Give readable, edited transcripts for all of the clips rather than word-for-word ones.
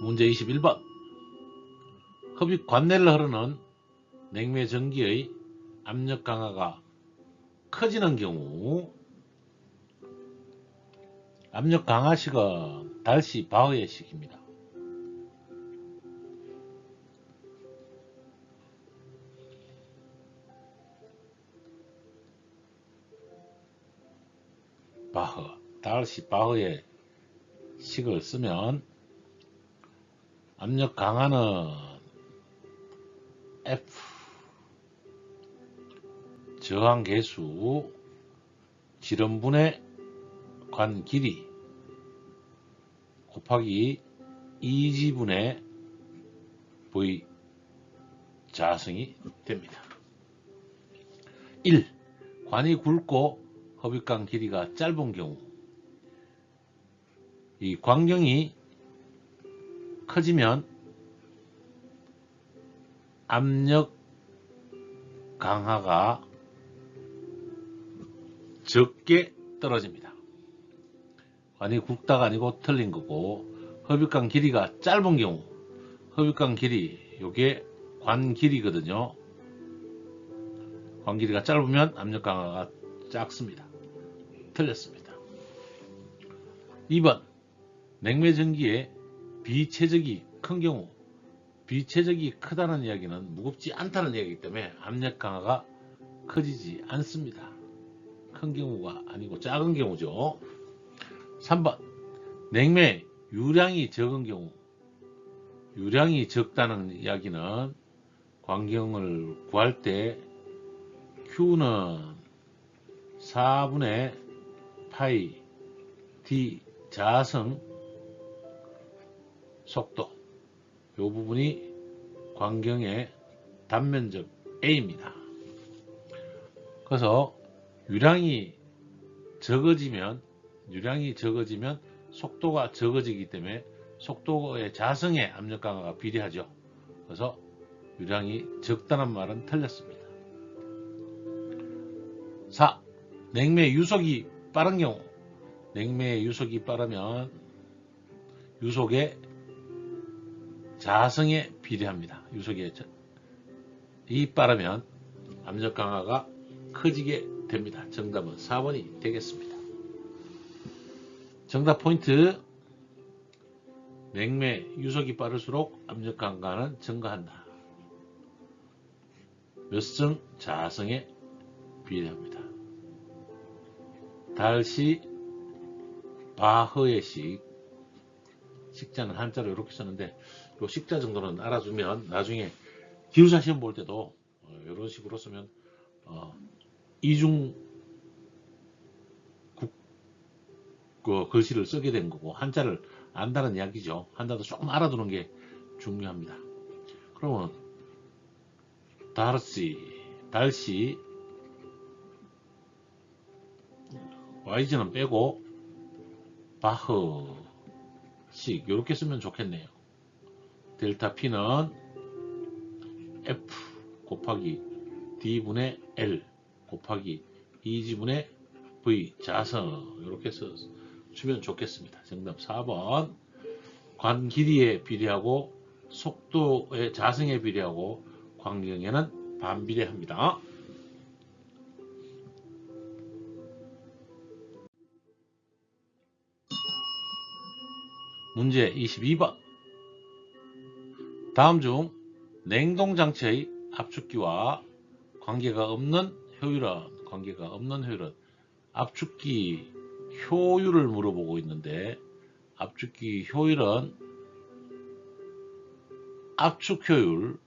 문제 21번. 흡입 관내를 흐르는 냉매 전기의 압력 강하가 커지는 경우 압력 강하식은 달시 바흐의 식입니다. 달시 바흐의 식을 쓰면 압력 강하는 F 저항 계수 지름분의 관 길이 곱하기 2지분의 V 자성이 됩니다. 1. 관이 굵고 흡입관 길이가 짧은 경우 이 광경이 커지면 압력 강하가 적게 떨어집니다. 관이 굵다가 아니고 틀린 거고, 흡입관 길이가 짧은 경우 흡입관 길이 요게 관 길이거든요. 관 길이가 짧으면 압력 강하가 작습니다. 틀렸습니다. 2번 냉매 전기의 비최적이 큰 경우, 비최적이 크다는 이야기는 무겁지 않다는 이야기이기 때문에 압력 강하가 커지지 않습니다. 큰 경우가 아니고 작은 경우죠. 3번 냉매 유량이 적은 경우, 유량이 적다는 이야기는 광경을 구할 때 Q는 4분의 파이 D 자성 속도, 이 부분이 광경의 단면적 A입니다. 그래서 유량이 적어지면 속도가 적어지기 때문에 속도의 자성의 압력 강하가 비례하죠. 그래서 유량이 적다는 말은 틀렸습니다. 4. 냉매 유속이 빠른 경우, 냉매의 유속이 빠르면 유속의 자성에 비례합니다. 유속이 빠르면 압력 강하가 커지게 됩니다. 정답은 4번이 되겠습니다. 정답 포인트. 냉매 유속이 빠를수록 압력 강하는 증가한다. 몇 성? 자성에 비례합니다. 달시 바흐의 식, 식자는 한자로 이렇게 썼는데 이 식자 정도는 알아주면 나중에 기후사 시험 볼 때도 이런 식으로 쓰면 이중 글씨를 쓰게 된 거고, 한자를 안다는 이야기죠. 한자도 조금 알아두는 게 중요합니다. 그러면 달시 YG는 빼고 바흐식 이렇게 쓰면 좋겠네요. 델타 P는 F 곱하기 D분의 L 곱하기 2지분의 V 자성, 이렇게 쓰면 좋겠습니다. 정답 4번. 관 길이에 비례하고 속도의 자성에 비례하고 광경에는 반비례합니다. 문제 22번. 다음 중 냉동장치의 압축기와 관계가 없는 효율은 압축기 효율을 물어보고 있는데, 압축기 효율은 압축효율,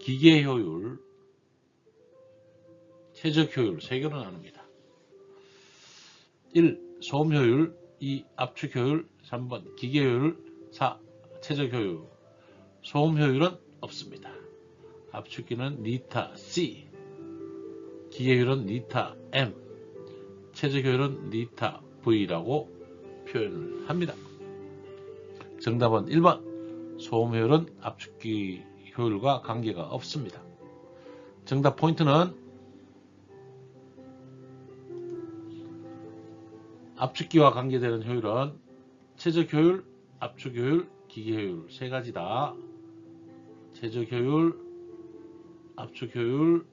기계효율, 최적효율 3개로 나눕니다. 1. 소음효율, 2. 압축효율, 3번 기계효율, 4. 최적효율. 소음효율은 없습니다. 압축기는 리타 C, 기계효율은 리타 M, 최적효율은 리타 V라고 표현을 합니다. 정답은 1번. 소음효율은 압축기 효율과 관계가 없습니다. 정답 포인트는 압축기와 관계되는 효율은 최적효율, 압축 효율, 기계 효율 세 가지다. 최적 효율, 압축 효율,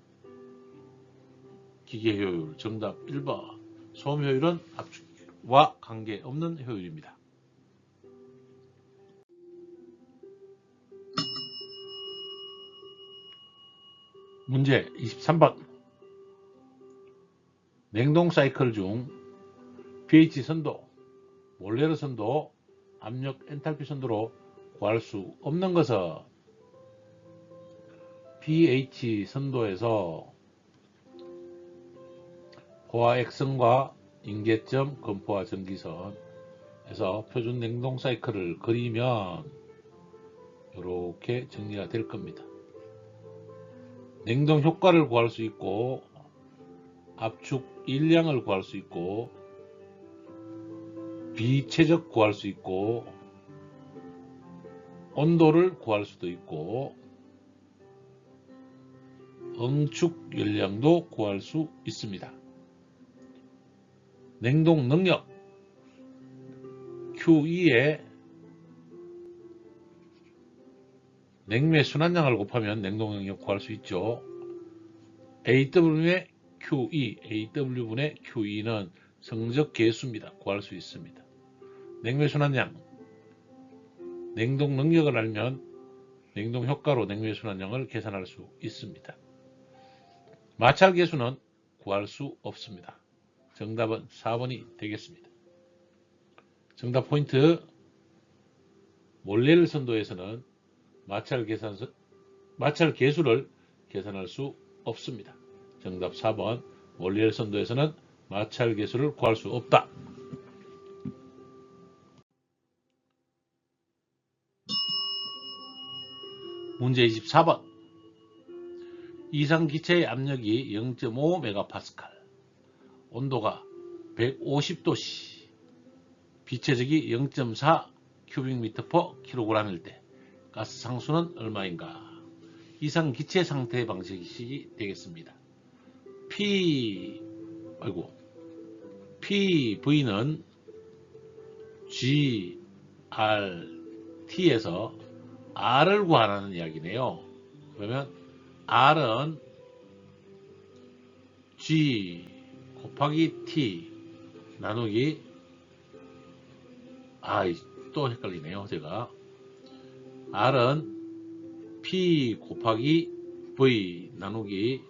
기계 효율. 정답 1번. 소음 효율은 압축과 관계없는 효율입니다. 문제 23번. 냉동 사이클 중 pH 선도, 몰레르 선도, 압력 엔탈피 선도로 구할 수 없는 것은 pH 선도에서 포화 액선과 인계점, 건포화 전기선에서 표준 냉동 사이클을 그리면 이렇게 정리가 될 겁니다. 냉동 효과를 구할 수 있고, 압축 일량을 구할 수 있고, 비최적 구할 수 있고, 온도를 구할 수도 있고, 응축 열량도 구할 수 있습니다. 냉동 능력 QE에 냉매 순환량을 곱하면 냉동 능력 구할 수 있죠. AW분의 QE, AW분의 QE는 성적 계수입니다. 구할 수 있습니다. 냉매 순환량, 냉동 능력을 알면 냉동 효과로 냉매 순환량을 계산할 수 있습니다. 마찰 계수는 구할 수 없습니다. 정답은 4번이 되겠습니다. 정답 포인트. 몰레르 선도에서는 마찰 계수를 계산할 수 없습니다. 정답 4번. 몰레르 선도에서는 마찰 계수를 구할 수 없다. 문제 24번. 이상 기체의 압력이 0.5MPa, 온도가 150도씨, 비체적이 0.4 큐빅미터/kg일 때 가스 상수는 얼마인가? 이상 기체 상태 방식이 되겠습니다. PV는 GRT에서 R을 구하라는 이야기네요. 그러면 R은 G 곱하기 T 나누기, 또 헷갈리네요. 제가 R은 P 곱하기 V 나누기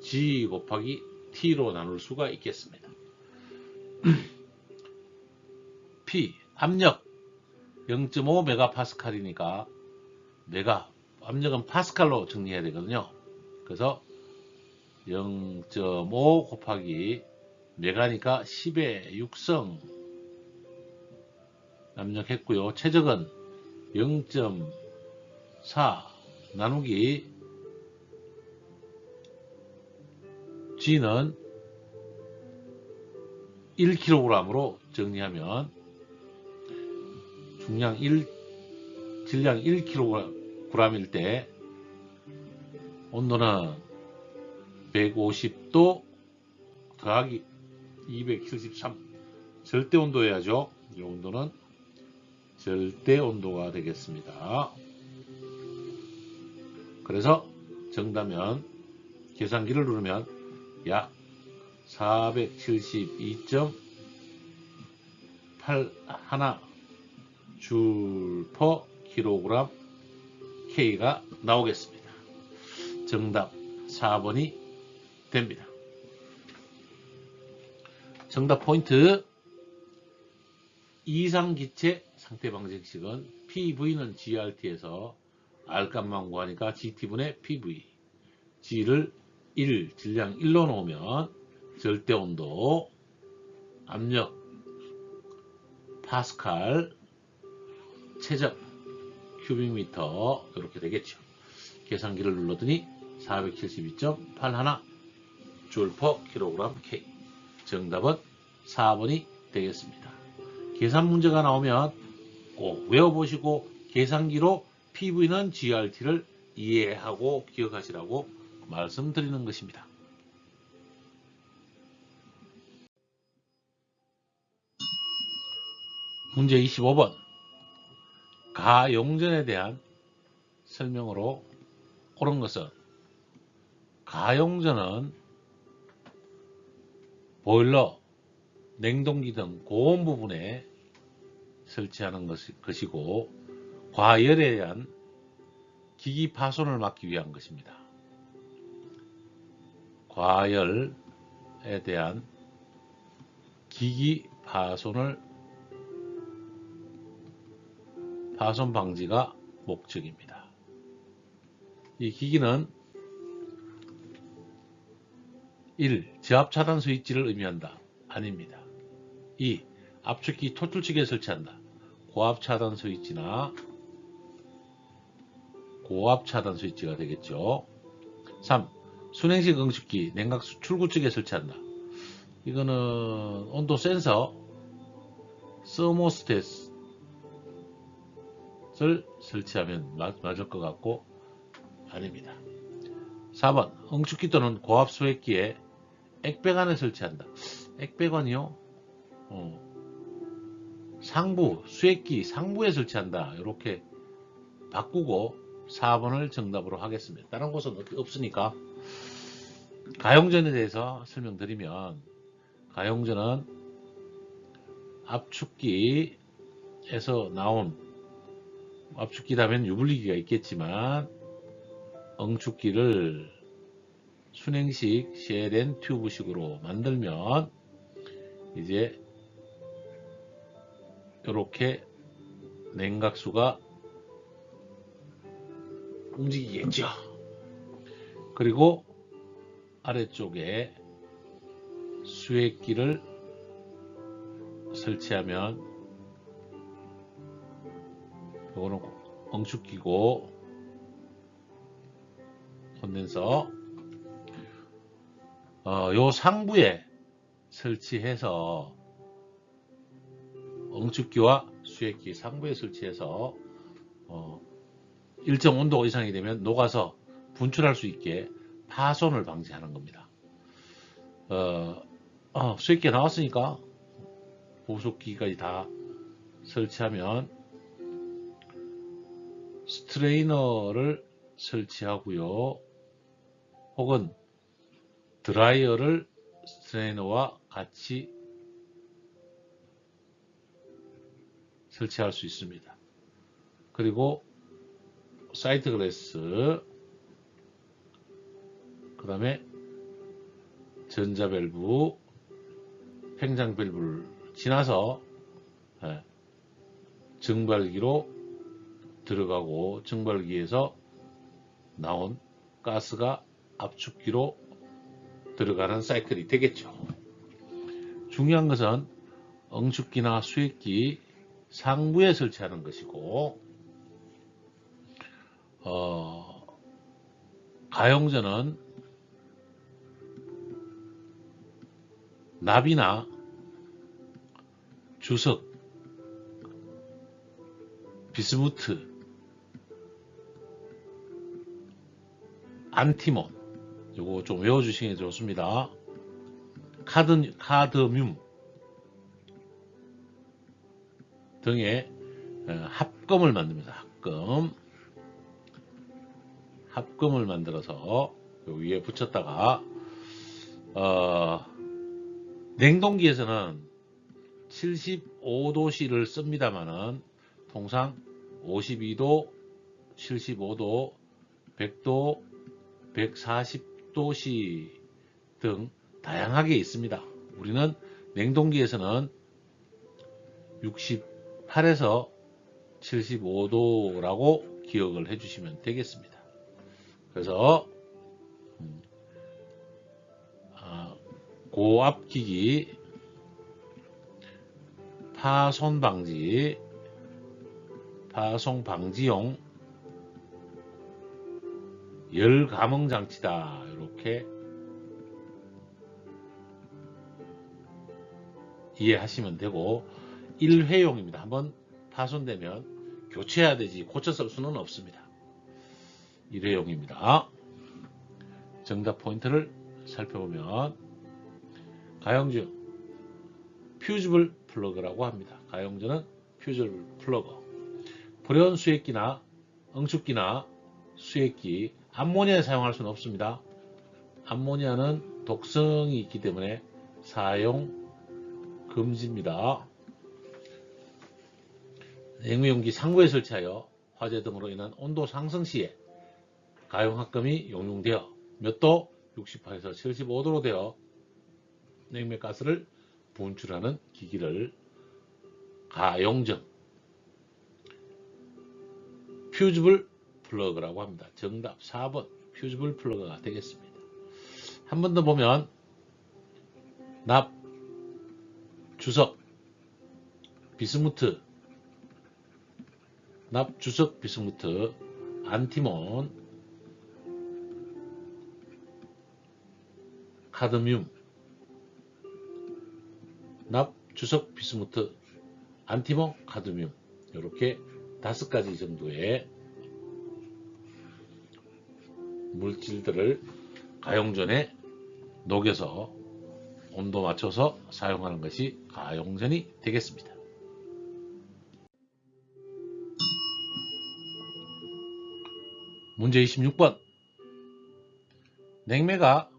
G 곱하기 T로 나눌 수가 있겠습니다. P 압력 0.5MPa이니까 압력은 파스칼로 정리해야 되거든요. 그래서 0.5 곱하기 메가니까 10의 6성 압력했고요. 최적은 0.4 나누기 G는 1kg으로 정리하면 질량 1kg일 때 온도는 150도 더하기 273 절대 온도여야죠. 이 온도는 절대 온도가 되겠습니다. 그래서 정답면 계산기를 누르면 약 472.81 줄/kg K가 나오겠습니다. 정답 4번이 됩니다. 정답 포인트. 이상기체 상태 방정식은 PV는 GRT에서 R값만 구하니까 GT분의 PV, G를 1, 질량 1로 놓으면 절대온도, 압력 파스칼, 최적 큐빅미터 이렇게 되겠죠. 계산기를 눌렀더니 472.81 줄/kg K. 정답은 4번이 되겠습니다. 계산 문제가 나오면 꼭 외워보시고 계산기로 PV는 GRT를 이해하고 기억하시라고 말씀드리는 것입니다. 문제 25번. 가용전에 대한 설명으로 옳은 것은 가용전은 보일러, 냉동기 등 고온 부분에 설치하는 것이고 과열에 대한 기기 파손을 막기 위한 것입니다. 과열에 대한 기기 파손 방지가 목적입니다. 이 기기는 1. 저압 차단 스위치를 의미한다. 아닙니다. 2. 압축기 토출측에 설치한다. 고압 차단 스위치나 고압 차단 스위치가 되겠죠. 3. 순행식 응축기 냉각수 출구 측에 설치한다. 이거는 온도 센서 서모스탯을 설치하면 맞을 것 같고 아닙니다. 4번 응축기 또는 고압 수액기에 액배관을 설치한다. 액배관이요? 상부, 수액기 상부에 설치한다. 이렇게 바꾸고 4번을 정답으로 하겠습니다. 다른 곳은 없으니까. 가용전에 대해서 설명드리면 가용전은 압축기에서 나온 압축기라면 유불리기가 있겠지만 응축기를 순행식 쉘앤 튜브식으로 만들면 이제 이렇게 냉각수가 움직이겠죠. 그리고 아래쪽에 수액기를 설치하면 이거는 응축기고 콘덴서 요 상부에 설치해서 응축기와 수액기 상부에 설치해서 일정 온도 이상이 되면 녹아서 분출할 수 있게 파손을 방지하는 겁니다. 수액기가 나왔으니까 보속기까지 다 설치하면 스트레이너를 설치하고요. 혹은 드라이어를 스트레이너와 같이 설치할 수 있습니다. 그리고 사이드 글래스, 그 다음에 전자 밸브, 팽장 밸브를 지나서 증발기로 들어가고 증발기에서 나온 가스가 압축기로 들어가는 사이클이 되겠죠. 중요한 것은 응축기나 수액기 상부에 설치하는 것이고 가용전은 납이나 주석, 비스무트, 안티몬 요거 좀 외워주시는 게 좋습니다. 카드뮴 등의 합금을 만듭니다. 합금을 만들어서 요 위에 붙였다가 냉동기에서는 75도씨를 씁니다만은 통상 52도, 75도, 100도, 140도씨 등 다양하게 있습니다. 우리는 냉동기에서는 68에서 75도라고 기억을 해주시면 되겠습니다. 그래서 고압기기 파손 방지용 열 감응 장치다. 이렇게 이해하시면 되고 1회용입니다. 한번 파손되면 교체해야 되지 고쳐 쓸 수는 없습니다. 1회용입니다. 정답 포인트를 살펴보면 가용전 퓨즈블 플러그라고 합니다. 가용전은 퓨즈블 플러그. 불연 수액기나 응축기나 수액기, 암모니아에 사용할 수는 없습니다. 암모니아는 독성이 있기 때문에 사용 금지입니다. 냉매용기 상부에 설치하여 화재 등으로 인한 온도 상승 시에 가용합금이 용융되어 몇 도? 68에서 75도로 되어 냉매가스를 분출하는 기기를 가용정, 퓨즈블 플러그라고 합니다. 정답 4번 퓨즈블 플러그가 되겠습니다. 한 번 더 보면 납, 주석, 비스무트, 납, 주석, 비스무트, 안티몬, 카드뮴, 납, 주석, 비스무트, 안티몬, 카드뮴 이렇게 5가지 정도의 물질들을 가용전에 녹여서 온도 맞춰서 사용하는 것이 가용전이 되겠습니다. 문제 26번. 냉매가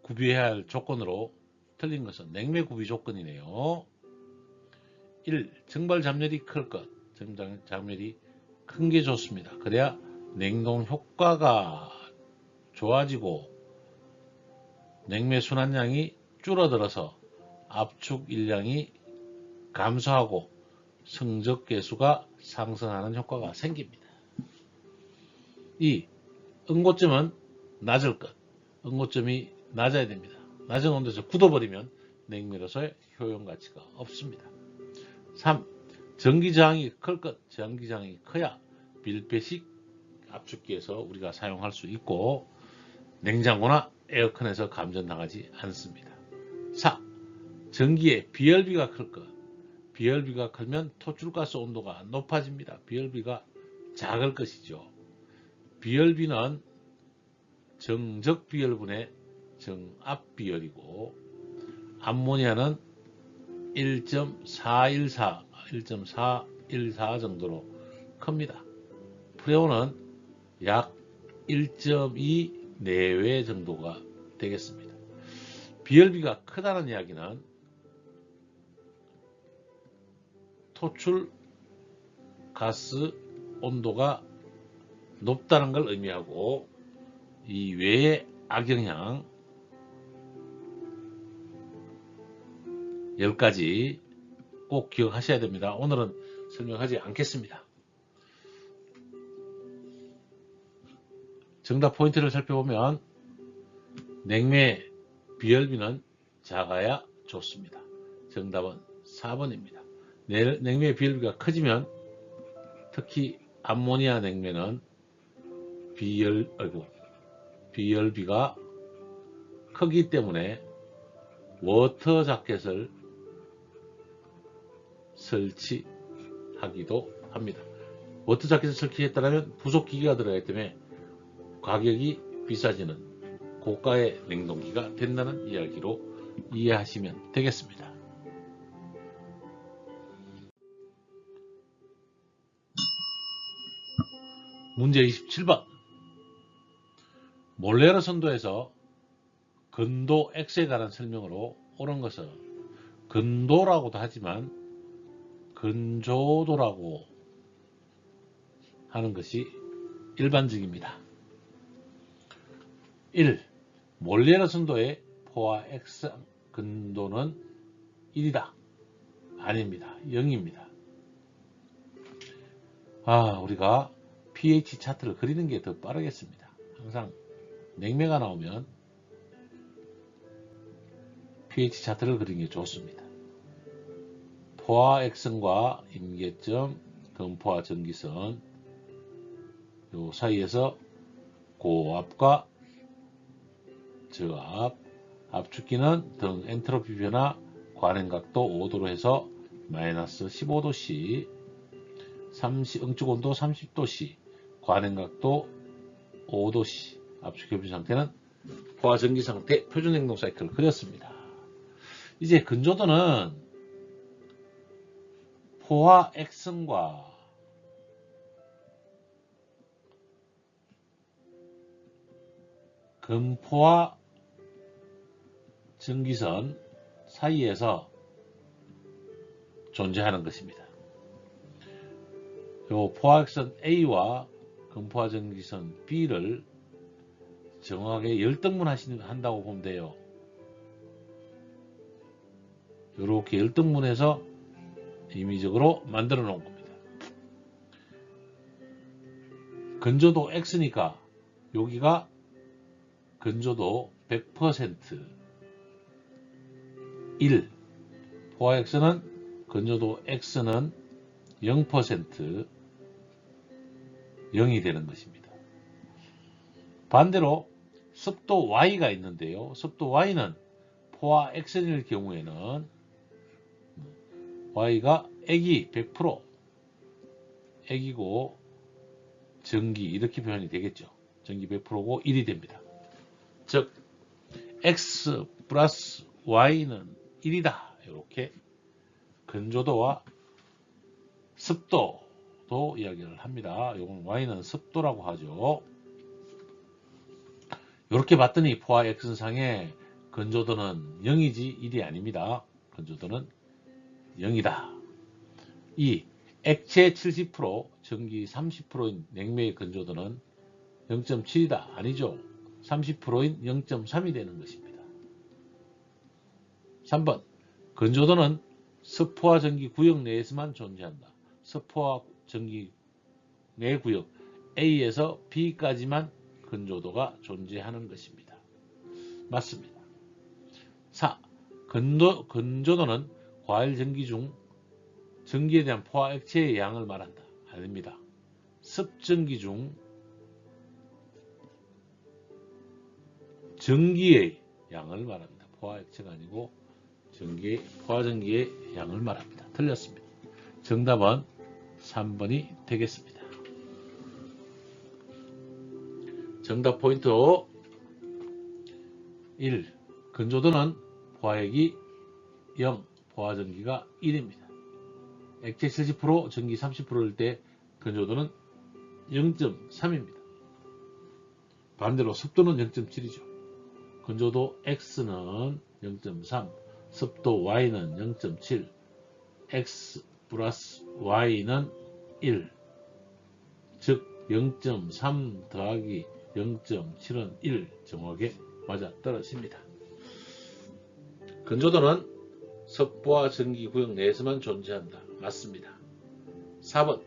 구비해야 할 조건으로 틀린 것은 냉매 구비 조건이네요. 1. 증발 잠열이 클 것. 증발 잠열이 큰 게 좋습니다. 그래야 냉동 효과가 좋아지고 냉매 순환량이 줄어들어서 압축 일량이 감소하고 성적 계수가 상승하는 효과가 생깁니다. 2. 응고점은 낮을 것. 응고점이 낮아야 됩니다. 낮은 온도에서 굳어버리면 냉매로서의 효용 가치가 없습니다. 3. 전기저항이 클 것. 전기저항이 커야 밀폐식 압축기에서 우리가 사용할 수 있고 냉장고나 에어컨에서 감전당하지 않습니다. 4. 전기의 비열비가 클 것. 비열비가 크면 토출가스 온도가 높아집니다. 비열비가 작을 것이죠. 비열비는 정적 비열분의 정압 비열이고 암모니아는 1.414 정도로 큽니다. 프레온은 약 1.2 내외 정도가 되겠습니다. 비열비가 크다는 이야기는 토출 가스 온도가 높다는 걸 의미하고 이 외의 악영향 10가지 꼭 기억하셔야 됩니다. 오늘은 설명하지 않겠습니다. 정답 포인트를 살펴보면 냉매 비열비는 작아야 좋습니다. 정답은 4번입니다. 냉매 비열비가 커지면 특히 암모니아 냉매는 비열비가 크기 때문에 워터 자켓을 설치하기도 합니다. 워터 자켓을 설치했다면 부속기기가 들어가기 때문에 가격이 비싸지는 고가의 냉동기가 된다는 이야기로 이해하시면 되겠습니다. 문제 27번. 몰레르 선도에서 근도 X에 관한 설명으로 옳은 것은 근도라고도 하지만 근조도라고 하는 것이 일반적입니다. 1. 몰레르 선도의 포화 X 근도는 1이다. 아닙니다. 0입니다. 우리가 pH 차트를 그리는 게 더 빠르겠습니다. 항상 냉매가 나오면 pH 차트를 그리는 게 좋습니다. 포화 X선과 임계점, 근포화 전기선 요 사이에서 고압과 저압, 압축기는 등 엔트로피 변화, 관행각도 5도로 해서 마이너스 15도씨, 응축온도 30도씨, 관행각도 5도씨, 압축협유 상태는 포화 전기 상태 표준 냉동 사이클을 그렸습니다. 이제 근조도는 포화 X선과 금포와 전기선 사이에서 존재하는 것입니다. 요 포화액선 A와 금포화 전기선 B를 정확하게 열등분 한다고 보면 돼요. 이렇게 열등분해서 임의적으로 만들어 놓은 겁니다. 건조도 X니까 여기가 건조도 100% 1, 포화액선은 건조도 X는 0% 0이 되는 것입니다. 반대로 습도 Y가 있는데요. 습도 Y는 포화 액션일 경우에는 Y가 액이 100% 액이고 전기 이렇게 표현이 되겠죠. 전기 100%고 1이 됩니다. 즉 X 플러스 Y는 1이다. 이렇게 건조도와 습도도 이야기를 합니다. 이건 Y는 습도라고 하죠. 이렇게 봤더니 포화 액선상의 건조도는 0이지 1이 아닙니다. 건조도는 0이다. 2. 액체 70%, 전기 30%인 냉매의 건조도는 0.7이다. 아니죠. 30%인 0.3이 되는 것입니다. 3번. 건조도는 습포화 전기 구역 내에서만 존재한다. 습포화 전기 내 구역 A에서 B까지만 건조도가 존재하는 것입니다. 맞습니다. 4. 건조도는 과일 전기 중 전기에 대한 포화 액체의 양을 말한다. 아닙니다. 습전기 중 전기의 양을 말합니다. 포화 액체가 아니고 포화 전기의 양을 말합니다. 틀렸습니다. 정답은 3번이 되겠습니다. 정답 포인트 1. 건조도는 포화액이 0, 포화전기가 1입니다. 액체 70%, 전기 30%일 때 건조도는 0.3입니다. 반대로 습도는 0.7이죠. 건조도 X는 0.3, 습도 Y는 0.7, X 플러스 Y는 1, 즉 0.3 더하기 0.7은 1 정확하게 맞아 떨어집니다. 건조도는 습포화 전기 구역 내에서만 존재한다. 맞습니다. 4번.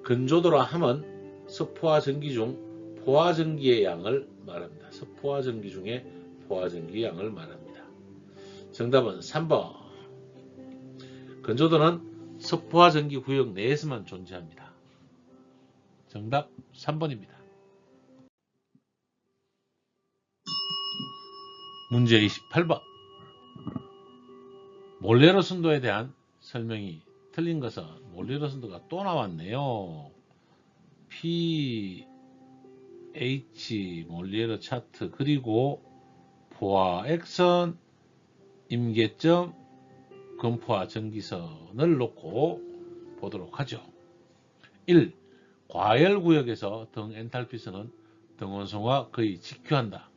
건조도라 함은 습포화 전기 중 포화 전기의 양을 말합니다. 습포화 전기 중에 포화 전기의 양을 말합니다. 정답은 3번. 건조도는 습포화 전기 구역 내에서만 존재합니다. 정답 3번입니다. 문제 28번. 몰레로 순도에 대한 설명이 틀린 것은 몰레로 순도가 또 나왔네요. pH 몰레로 차트 그리고 포화 액선 임계점 금포화 전기선을 놓고 보도록 하죠. 1. 과열 구역에서 등 엔탈피선은 등원선과 거의 직교한다.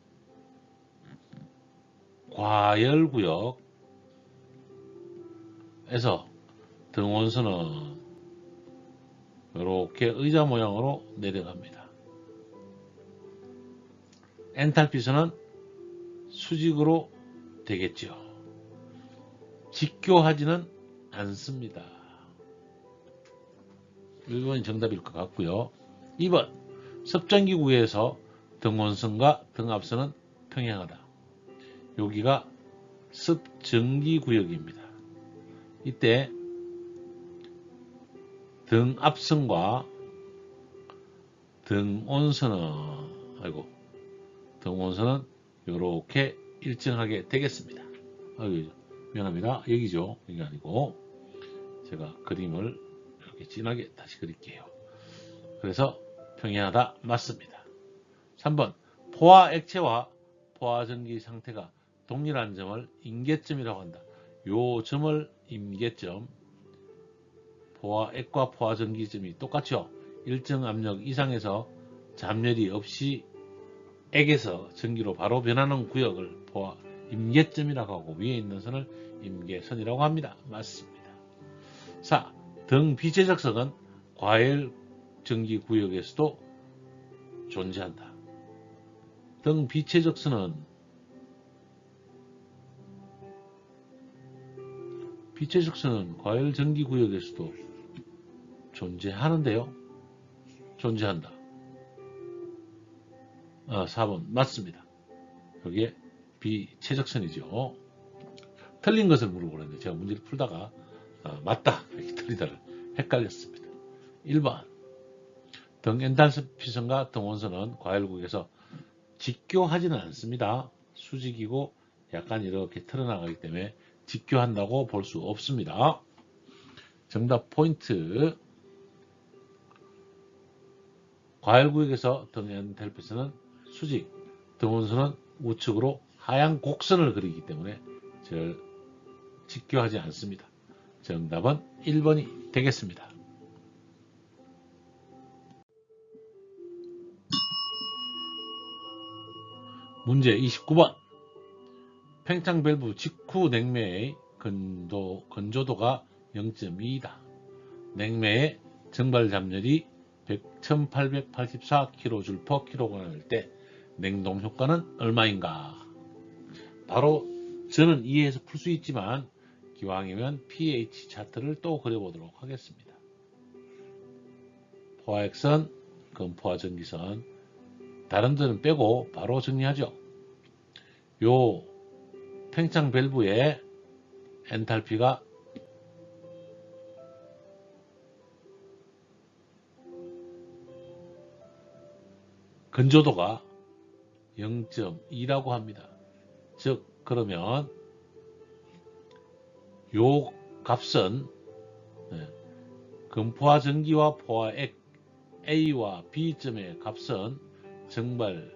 과열 구역에서 등원선은 이렇게 의자 모양으로 내려갑니다. 엔탈피선은 수직으로 되겠죠. 직교하지는 않습니다. 1번이 정답일 것 같고요. 2번 습전기 구에서 등원선과 등압선은 평행하다. 여기가 습전기 구역입니다. 이때 등압선과 등온선은 이렇게 일정하게 되겠습니다. 미안합니다. 여기죠. 여기 아니고 제가 그림을 이렇게 진하게 다시 그릴게요. 그래서 평행하다 맞습니다. 3번 포화 액체와 포화 전기 상태가 동일한 점을 임계점이라고 한다. 요 점을 임계점, 포화액과 포화 전기점이 똑같죠. 일정 압력 이상에서 잠열이 없이 액에서 전기로 바로 변하는 구역을 포화 임계점이라고 하고 위에 있는 선을 임계선이라고 합니다. 맞습니다. 4. 등 비최적선은 과열 전기 구역에서도 존재한다. 등 비최적선은 과열 전기 구역에서도 존재하는데요. 존재한다. 4번 맞습니다. 여기에 비최적선이죠. 틀린 것을 물어보는데 제가 문제를 풀다가 맞다 이렇게 틀리다를 헷갈렸습니다. 1번 등 엔탈피선과 등 온선은 과열구역에서 직교하지는 않습니다. 수직이고 약간 이렇게 틀어나가기 때문에 직교한다고 볼 수 없습니다. 정답 포인트. 과열구역에서 등 엔탈피선은 수직, 등 온선은 우측으로 하향 곡선을 그리기 때문에 직교하지 않습니다. 정답은 1번이 되겠습니다. 문제 29번. 팽창 밸브 직후 냉매의 건조도가 0.2이다. 냉매의 증발 잠열이 1884kJ/kg일 때 냉동 효과는 얼마인가? 바로 저는 이해해서 풀 수 있지만 기왕이면 pH 차트를 또 그려보도록 하겠습니다. 포화액선, 금포화 전기선, 다른 데는 빼고 바로 정리하죠. 요 팽창 밸브의 엔탈피가 건조도가 0.2라고 합니다. 즉 그러면 요 값은 금포화 전기와 포화액 A와 B점의 값은 증발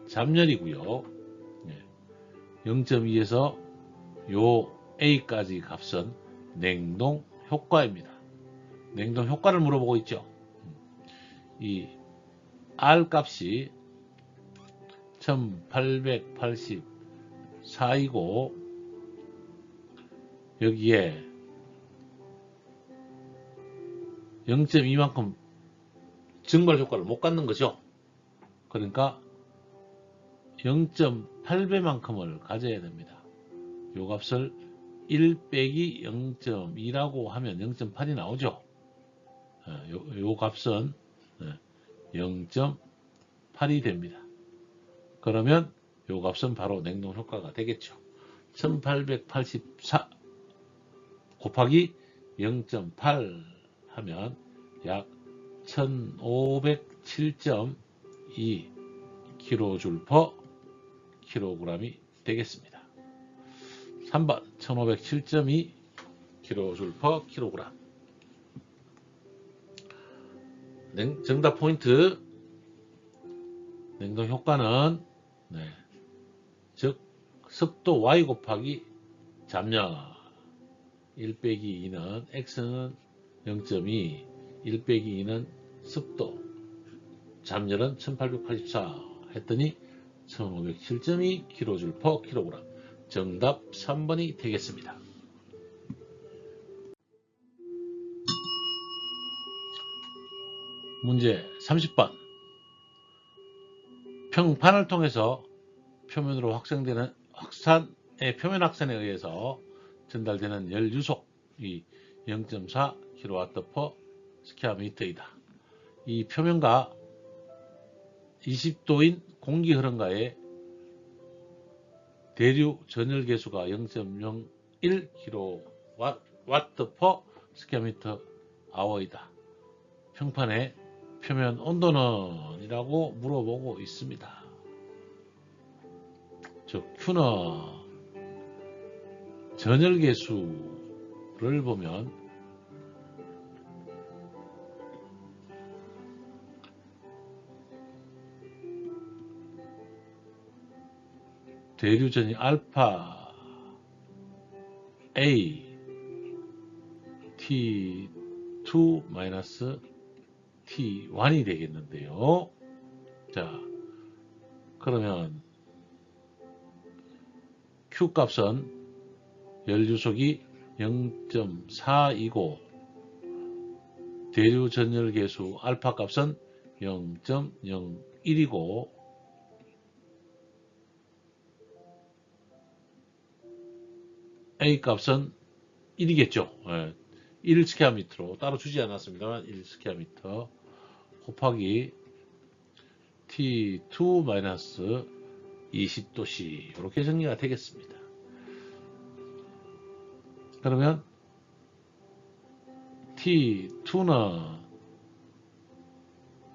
잠열이고요. 0.2에서 요 A까지 값은 냉동 효과입니다. 냉동 효과를 물어보고 있죠. 이 R 값이 1884이고 여기에 0.2만큼 증발 효과를 못 갖는 거죠. 그러니까 0.8배만큼을 가져야 됩니다. 요 값을 1 빼기 0.2라고 하면 0.8이 나오죠. 요 값은 0.8이 됩니다. 그러면 요 값은 바로 냉동 효과가 되겠죠. 1884 곱하기 0.8 하면 약 1507.2 kJ/kg이 되겠습니다. 3번 1507.2 kJ/kg. 정답 포인트. 냉동 효과는 즉 습도 Y 곱하기 잠열 1 빼기 2는 X는 0.2 1 빼기 2는 습도 잠열은 1884 했더니 1507.2 kJ/kg. 정답 3번이 되겠습니다. 문제 30번. 평판을 통해서 표면으로 확산되는 표면 확산에 의해서 전달되는 열 유속이 0.4 kW/sqm이다. 이 표면과 20도인 공기 흐름과의 대류 전열 계수가 0.01 kW/sqm/h이다. 평판의 표면 온도는? 이라고 물어보고 있습니다. 즉 Q는 전열 계수를 보면 대류전이 알파 A T2 마이너스 T1이 되겠는데요. 자, 그러면 Q 값은 연료속이 0.4이고 대류 전열계수 알파 값은 0.01이고 A 값은 1이겠죠. 1스퀘어미터로 따로 주지 않았습니다만 1스퀘어미터 곱하기 T2 20도씨 이렇게 정리가 되겠습니다. 그러면 T2는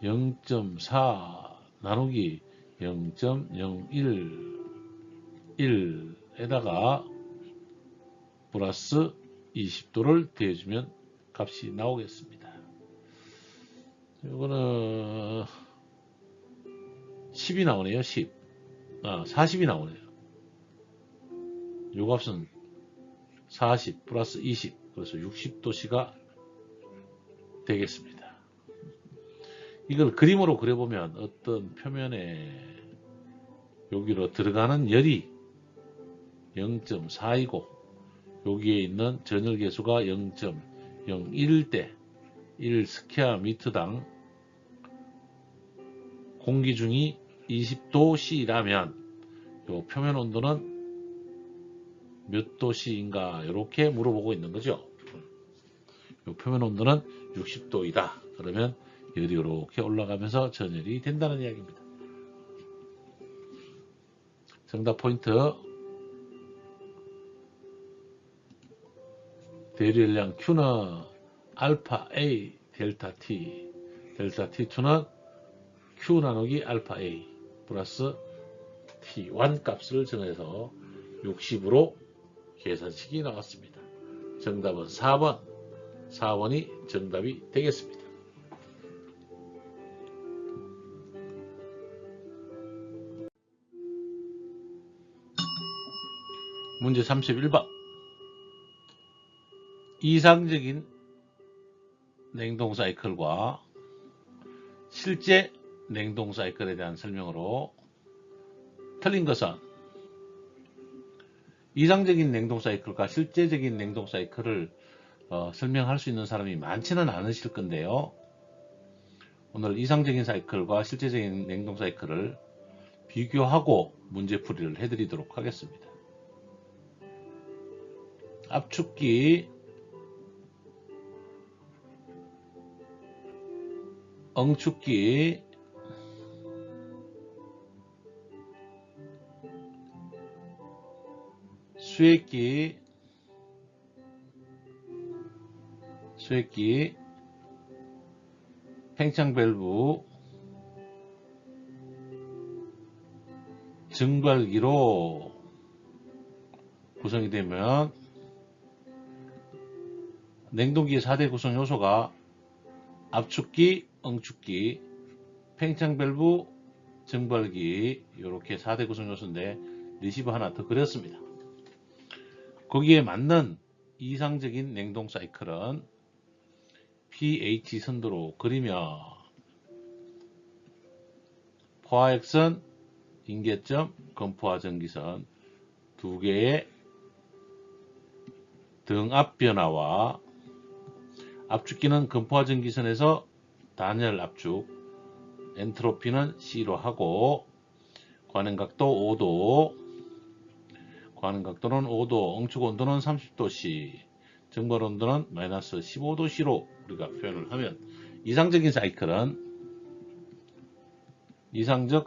0.4 나누기 0.011에다가 플러스 20도를 더해주면 값이 나오겠습니다. 이거는 10이 나오네요. 10. 40이 나오네요. 요 값은 40 플러스 20 그래서 60도씨가 되겠습니다. 이걸 그림으로 그려보면 어떤 표면에 여기로 들어가는 열이 0.4이고 여기에 있는 전열계수가 0.01일 때 1스퀘어미터당 공기중이 20도씨라면 요 표면 온도는 몇 도씨인가 이렇게 물어보고 있는 거죠. 요 표면 온도는 60도이다. 그러면 열이 이렇게 올라가면서 전열이 된다는 이야기입니다. 정답 포인트 대류 열량 Q는 알파 A 델타 T 델타 T2는 Q 나누기 알파 A 플러스 T1 값을 정해서 60으로 계산식이 나왔습니다. 정답은 4번. 4번이 정답이 되겠습니다. 문제 31번. 이상적인 냉동 사이클과 실제 냉동 사이클에 대한 설명으로 틀린 것은 이상적인 냉동 사이클과 실제적인 냉동 사이클을 설명할 수 있는 사람이 많지는 않으실 건데요. 오늘 이상적인 사이클과 실제적인 냉동 사이클을 비교하고 문제풀이를 해드리도록 하겠습니다. 압축기, 응축기, 수액기, 팽창 밸브, 증발기로 구성이 되면 냉동기의 4대 구성 요소가 압축기, 응축기, 팽창 밸브, 증발기 이렇게 4대 구성 요소인데 리시버 하나 더 그렸습니다. 거기에 맞는 이상적인 냉동 사이클은 pH 선도로 그리며 포화액선, 인계점, 건포화 전기선 두 개의 등압 변화와 압축기는 건포화 전기선에서 단열 압축, 엔트로피는 C로 하고 관행각도 5도, 관행각도는 5도, 응축 온도는 30도씨, 증발 온도는 마이너스 15도씨로 우리가 표현을 하면 이상적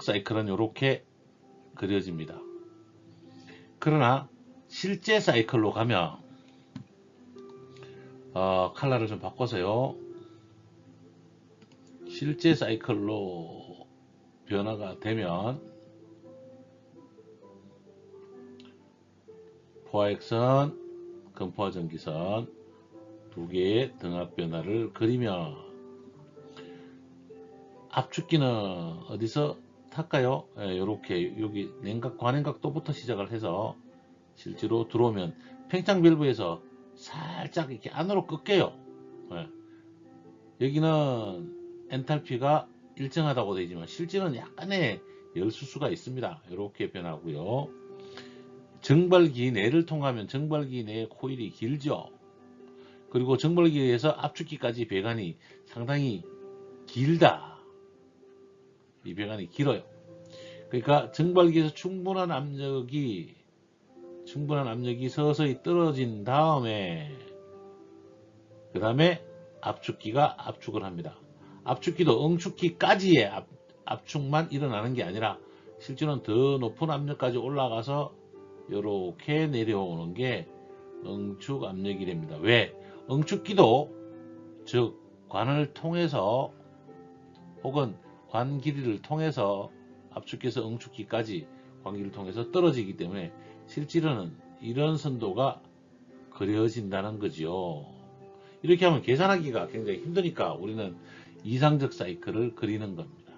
사이클은 이렇게 그려집니다. 그러나 실제 사이클로 가면 컬러를 좀 바꿔서요. 실제 사이클로 변화가 되면 포화액선, 건포화 전기선 두 개의 등압 변화를 그리며 압축기는 어디서 탈까요? 이렇게 여기 냉각, 관행각도부터 시작을 해서 실제로 들어오면 팽창 밸브에서 살짝 이렇게 안으로 꺾여요. 여기는 엔탈피가 일정하다고 되지만 실제는 약간의 열수 수가 있습니다. 이렇게 변하고요. 정발기 내를 통하면 정발기 내의 코일이 길죠. 그리고 정발기에서 압축기까지 배관이 상당히 길다. 이 배관이 길어요. 그러니까 정발기에서 충분한 압력이 서서히 떨어진 다음에 그 다음에 압축기가 압축을 합니다. 압축기도 응축기까지의 압축만 일어나는 게 아니라 실제로는 더 높은 압력까지 올라가서 이렇게 내려오는 게 응축 압력이랍니다. 왜? 응축기도 즉 관을 통해서 혹은 관 길이를 통해서 압축기에서 응축기까지 관기를 통해서 떨어지기 때문에 실제로는 이런 선도가 그려진다는 거지요. 이렇게 하면 계산하기가 굉장히 힘드니까 우리는 이상적 사이클을 그리는 겁니다.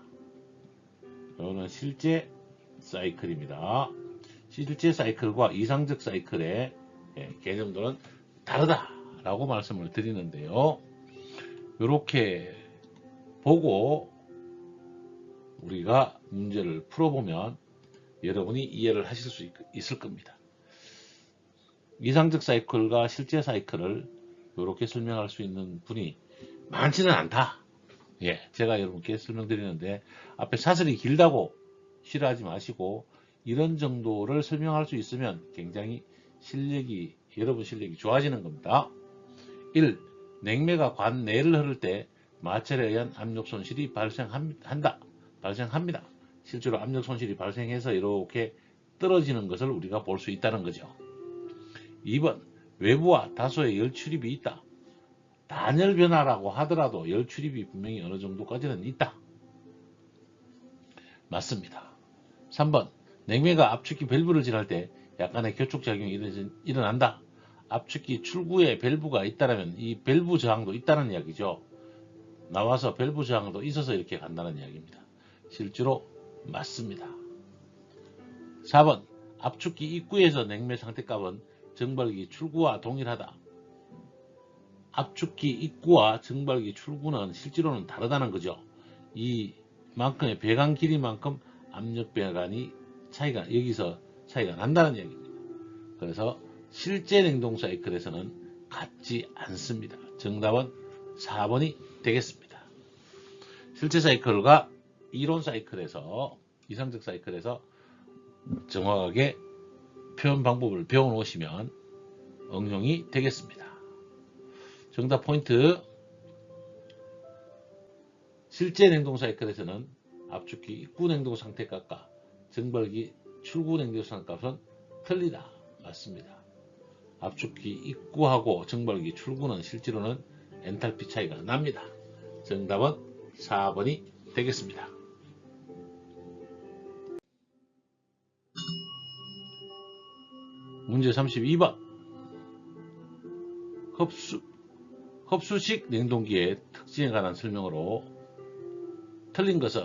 이거는 실제 사이클입니다. 실제 사이클과 이상적 사이클의 개념들은 다르다라고 말씀을 드리는데요. 이렇게 보고 우리가 문제를 풀어보면 여러분이 이해를 하실 수 있을 겁니다. 이상적 사이클과 실제 사이클을 이렇게 설명할 수 있는 분이 많지는 않다. 예, 제가 여러분께 설명드리는데 앞에 사설이 길다고 싫어하지 마시고 이런 정도를 설명할 수 있으면 굉장히 여러분 실력이 좋아지는 겁니다. 1. 냉매가 관 내를 흐를 때 마찰에 의한 압력 손실이 발생합니다. 실제로 압력 손실이 발생해서 이렇게 떨어지는 것을 우리가 볼 수 있다는 거죠. 2번. 외부와 다소의 열 출입이 있다. 단열 변화라고 하더라도 열 출입이 분명히 어느 정도까지는 있다. 맞습니다. 3번. 냉매가 압축기 밸브를 지날 때 약간의 교촉작용이 일어난다. 압축기 출구에 밸브가 있다면 이 밸브 저항도 있다는 이야기죠. 나와서 밸브 저항도 있어서 이렇게 간다는 이야기입니다. 실제로 맞습니다. 4번. 압축기 입구에서 냉매 상태값은 정발기 출구와 동일하다. 압축기 입구와 정발기 출구는 실제로는 다르다는 거죠. 이만큼의 배관 길이만큼 압력 배관이 여기서 차이가 난다는 이야기입니다. 그래서 실제 냉동 사이클에서는 같지 않습니다. 정답은 4번이 되겠습니다. 실제 사이클과 이론 사이클에서 이상적 사이클에서 정확하게 표현 방법을 배워놓으시면 응용이 되겠습니다. 정답 포인트. 실제 냉동 사이클에서는 압축기 입구 냉동 상태값과 정발기 출구 냉동 상태값은 틀리다. 맞습니다. 압축기 입구하고 정발기 출구는 실제로는 엔탈피 차이가 납니다. 정답은 4번이 되겠습니다. 문제 32번. 흡수식 냉동기의 특징에 관한 설명으로 틀린 것은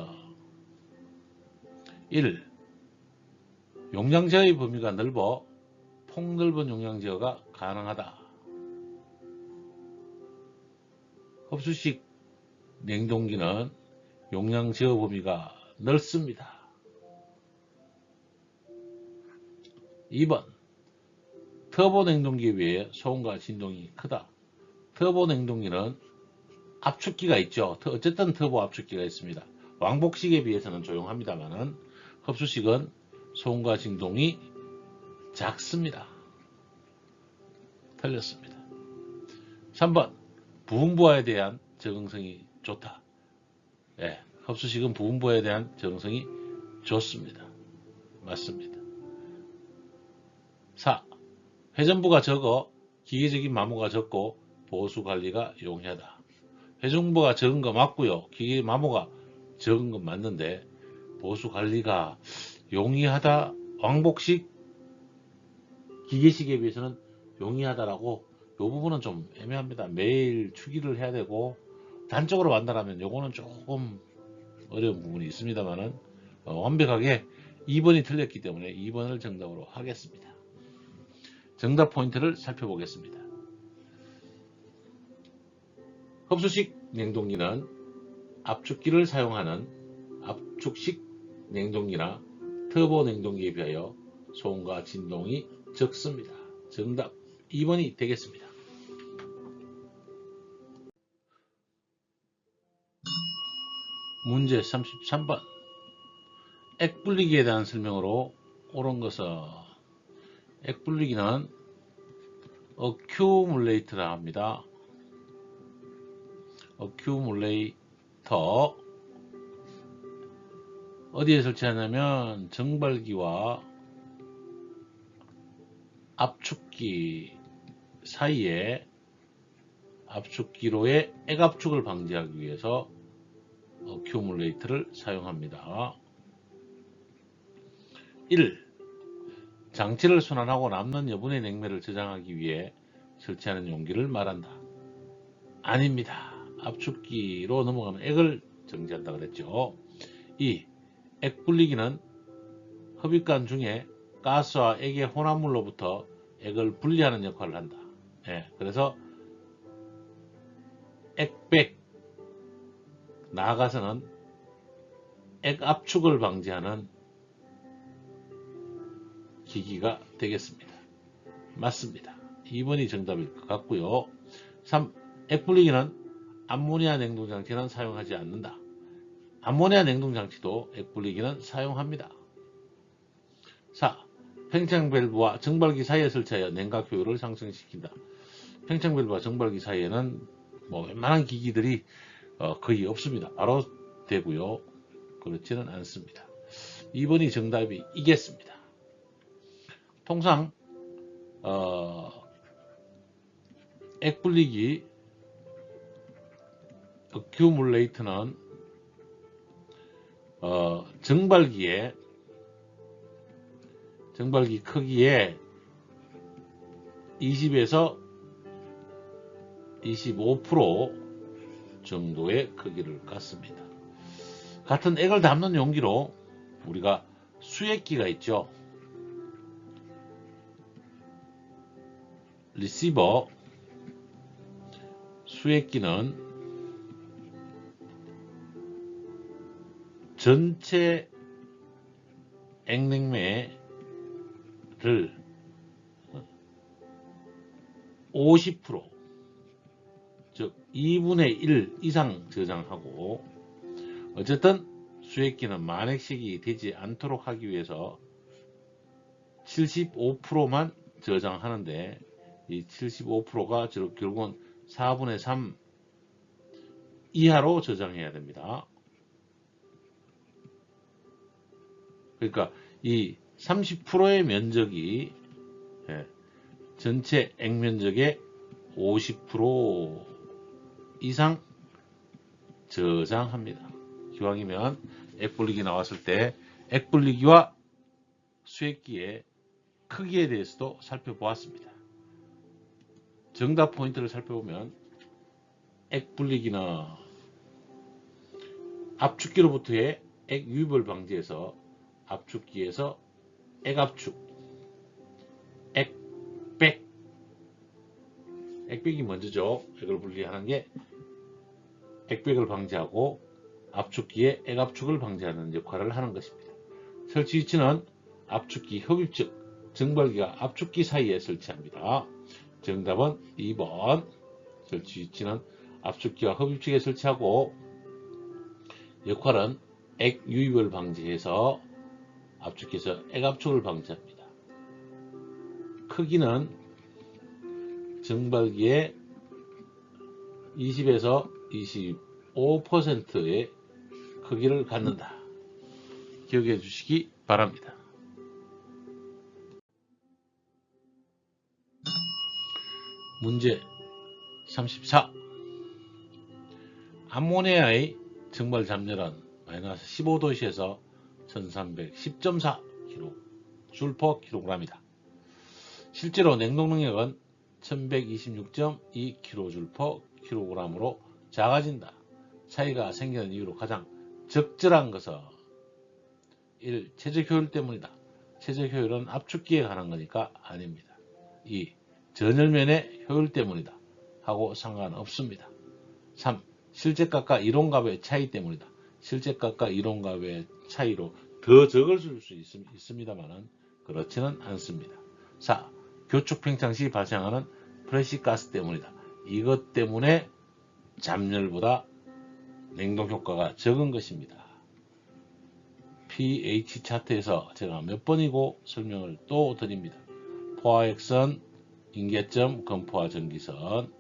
1. 용량 제어의 범위가 넓어 폭넓은 용량 제어가 가능하다. 흡수식 냉동기는 용량 제어 범위가 넓습니다. 2번. 터보 냉동기에 비해 소음과 진동이 크다. 터보 냉동기는 압축기가 있죠. 어쨌든 터보 압축기가 있습니다. 왕복식에 비해서는 조용합니다만은 흡수식은 소음과 진동이 작습니다. 틀렸습니다. 3번. 부음부하에 대한 적응성이 좋다. 네, 흡수식은 부음부하에 대한 적응성이 좋습니다. 맞습니다. 4. 회전부가 적어 기계적인 마모가 적고 보수 관리가 용이하다. 회전부가 적은 거 맞고요. 기계 마모가 적은 건 맞는데 보수 관리가 용이하다. 왕복식 기계식에 비해서는 용이하다라고 이 부분은 좀 애매합니다. 매일 추기를 해야 되고 단적으로 만나라면 요거는 조금 어려운 부분이 있습니다만은 완벽하게 2번이 틀렸기 때문에 2번을 정답으로 하겠습니다. 정답 포인트를 살펴보겠습니다. 흡수식 냉동기는 압축기를 사용하는 압축식 냉동기나 터보 냉동기에 비하여 소음과 진동이 적습니다. 정답 2번이 되겠습니다. 문제 33번. 액불리기에 대한 설명으로 옳은 것은, 액불리기는 어큐뮬레이터라 합니다. 어큐뮬레이터, 어디에 설치하냐면 정발기와 압축기 사이에 압축기로의 액압축을 방지하기 위해서 어큐뮬레이터를 사용합니다. 1. 장치를 순환하고 남는 여분의 냉매를 저장하기 위해 설치하는 용기를 말한다. 아닙니다. 압축기로 넘어가면 액을 정지한다 그랬죠. 2. 액분리기는 흡입관 중에 가스와 액의 혼합물로부터 액을 분리하는 역할을 한다. 그래서 액백, 나아가서는 액압축을 방지하는 기기가 되겠습니다. 맞습니다. 2번이 정답일 것 같고요. 3. 액분리기는 암모니아 냉동장치는 사용하지 않는다. 암모니아 냉동장치도 액분리기는 사용합니다. 4. 팽창밸브와 정발기 사이에 설치하여 냉각 효율을 상승시킨다. 팽창밸브와 정발기 사이에는 웬만한 기기들이 거의 없습니다. 바로 되고요. 그렇지는 않습니다. 2번이 정답이겠습니다. 통상 액분리기 어큐뮬레이터는 정발기 크기의 20에서 25% 정도의 크기를 갖습니다. 같은 액을 담는 용기로 우리가 수액기가 있죠. 리시버, 수액기는 전체 액냉매를 50%, 즉 2분의 1 이상 저장하고, 어쨌든 수액기는 만액식이 되지 않도록 하기 위해서 75%만 저장하는데, 이 75%가 결국은 4분의 3 이하로 저장해야 됩니다. 그러니까 이 30%의 면적이 전체 액면적의 50% 이상 저장합니다. 기왕이면 액분리기 나왔을 때 액분리기와 수액기의 크기에 대해서도 살펴보았습니다. 정답 포인트를 살펴보면 액분리기는 압축기로부터의 액 유입을 방지해서 압축기에서 액압축, 액백이 먼저죠. 액을 분리하는 게 액백을 방지하고 압축기의 액압축을 방지하는 역할을 하는 것입니다. 설치 위치는 압축기 흡입측, 정발기와 압축기 사이에 설치합니다. 정답은 2번. 설치 위치는 압축기와 흡입측에 설치하고 역할은 액 유입을 방지해서 압축기에서 액압축을 방지합니다. 크기는 정발기의 20에서 25%의 크기를 갖는다. 기억해 주시기 바랍니다. 문제 34. 암모니아의 정발 잠열은 마이너스 15도씨에서 1310.4 kJ/kg이다. 실제로 냉동 능력은 1126.2 kJ/kg으로 작아진다. 차이가 생기는 이유로 가장 적절한 것은 1. 최적 효율 때문이다. 최적 효율은 압축기에 관한 거니까 아닙니다. 2. 전열면의 효율 때문이다. 하고 상관없습니다. 3. 실제값과 이론값의 차이 때문이다. 실제값과 이론값의 차이로 더 더 적을 수 있습니다만은 그렇지는 않습니다. 4. 교축 팽창 시 발생하는 프레시 가스 때문이다. 이것 때문에 잠열보다 냉동 효과가 적은 것입니다. pH 차트에서 제가 몇 번이고 설명을 또 드립니다. 포화액선, 인계점, 건포화 전기선,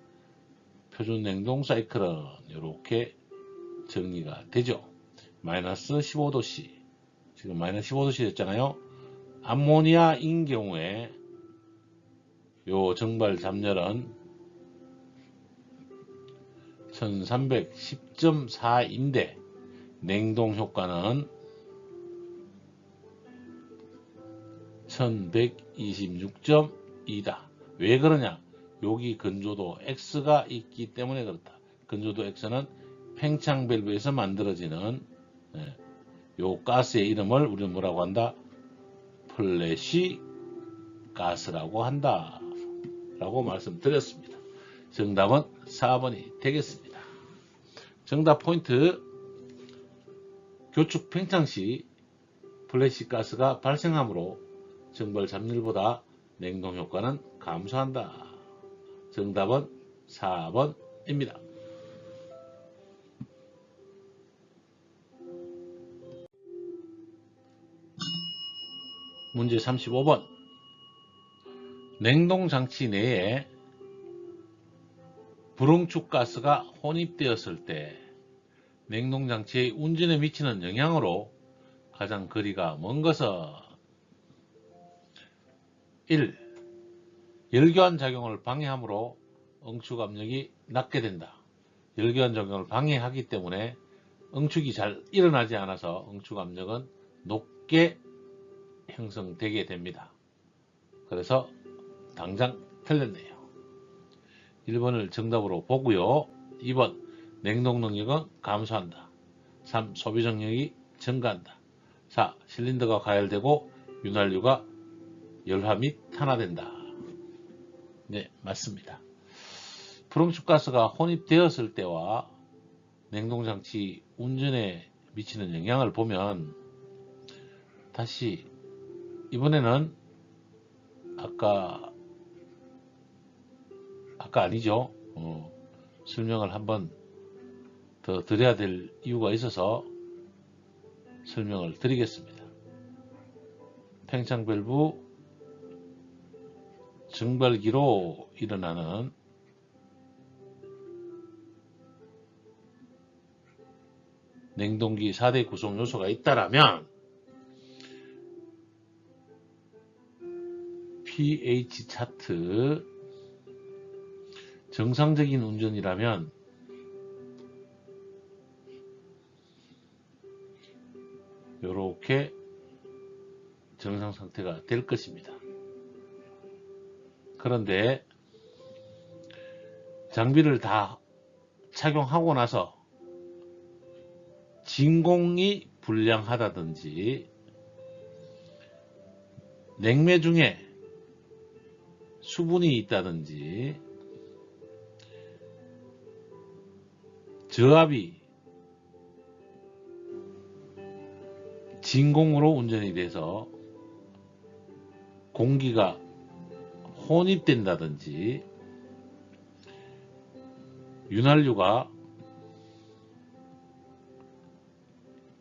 표준 냉동 사이클은 이렇게 정리가 되죠. 마이너스 15도씨, 지금 마이너스 15도씨 됐잖아요. 암모니아인 경우에 요 정발 잠열은 1310.4인데 냉동 효과는 1126.2다. 왜 그러냐? 여기 건조도 X가 있기 때문에 그렇다. 건조도 X는 팽창 밸브에서 만들어지는 요 가스의 이름을 우리는 뭐라고 한다? 플래시 가스라고 한다. 라고 말씀드렸습니다. 정답은 4번이 되겠습니다. 정답 포인트. 교축 팽창 시 플래시 가스가 발생하므로 정발 잠열보다 냉동 효과는 감소한다. 정답은 4번입니다. 문제 35번. 냉동장치 내에 불응축 가스가 혼입되었을 때 냉동장치의 운전에 미치는 영향으로 가장 거리가 먼 것은 1. 열교환 작용을 방해하므로 응축 압력이 낮게 된다. 열교환 작용을 방해하기 때문에 응축이 잘 일어나지 않아서 응축 압력은 높게 형성되게 됩니다. 그래서 당장 틀렸네요. 1번을 정답으로 보고요. 2번 냉동 능력은 감소한다. 3. 소비 정력이 증가한다. 4. 실린더가 가열되고 윤활유가 열화 및 탄화된다. 네, 맞습니다. 불응축 가스가 혼입되었을 때와 냉동장치 운전에 미치는 영향을 보면 다시 이번에는 아까 아니죠. 설명을 한번 더 드려야 될 이유가 있어서 설명을 드리겠습니다. 팽창 밸브 증발기로 일어나는 냉동기 4대 구성 요소가 있다라면 pH 차트 정상적인 운전이라면 이렇게 정상 상태가 될 것입니다. 그런데 장비를 다 착용하고 나서 진공이 불량하다든지 냉매 중에 수분이 있다든지 저압이 진공으로 운전이 돼서 공기가 혼입된다든지 윤활유가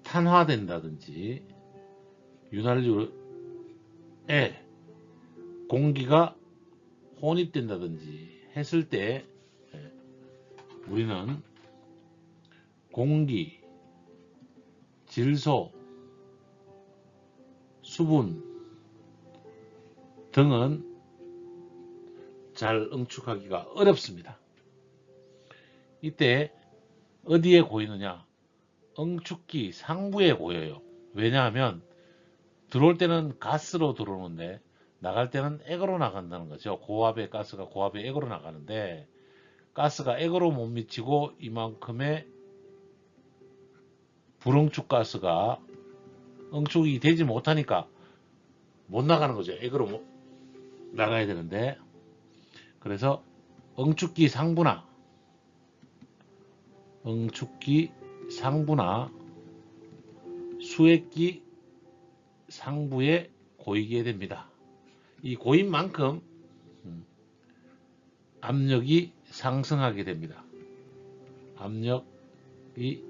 탄화된다든지 윤활유에 공기가 혼입된다든지 했을 때 우리는 공기, 질소, 수분 등은 잘 응축하기가 어렵습니다. 이때 어디에 고이느냐? 응축기 상부에 고여요. 왜냐하면 들어올 때는 가스로 들어오는데 나갈 때는 액으로 나간다는 거죠. 고압의 가스가 고압의 액으로 나가는데 가스가 액으로 못 미치고 이만큼의 불응축 가스가 응축이 되지 못하니까 못 나가는 거죠. 액으로 나가야 되는데 그래서 응축기 상부나 수액기 상부에 고이게 됩니다. 이 고인 만큼 압력이 상승하게 됩니다. 압력이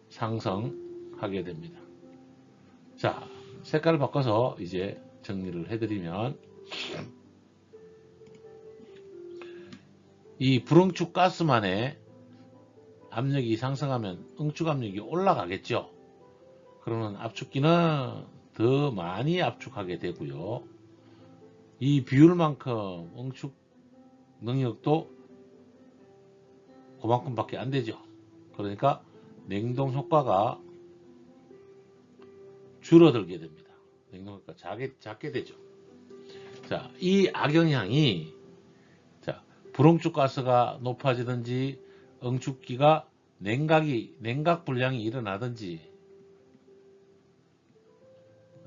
상승하게 됩니다. 자, 색깔을 바꿔서 이제 정리를 해드리면, 이 불응축 가스만의 압력이 상승하면 응축 압력이 올라가겠죠. 그러면 압축기는 더 많이 압축하게 되고요. 이 비율만큼 응축 능력도 그만큼밖에 안 되죠. 그러니까 냉동 효과가 줄어들게 됩니다. 냉동 효과가 작게 되죠. 자, 이 악영향이, 자, 불응축 가스가 높아지든지 응축기가 냉각 불량이 일어나든지,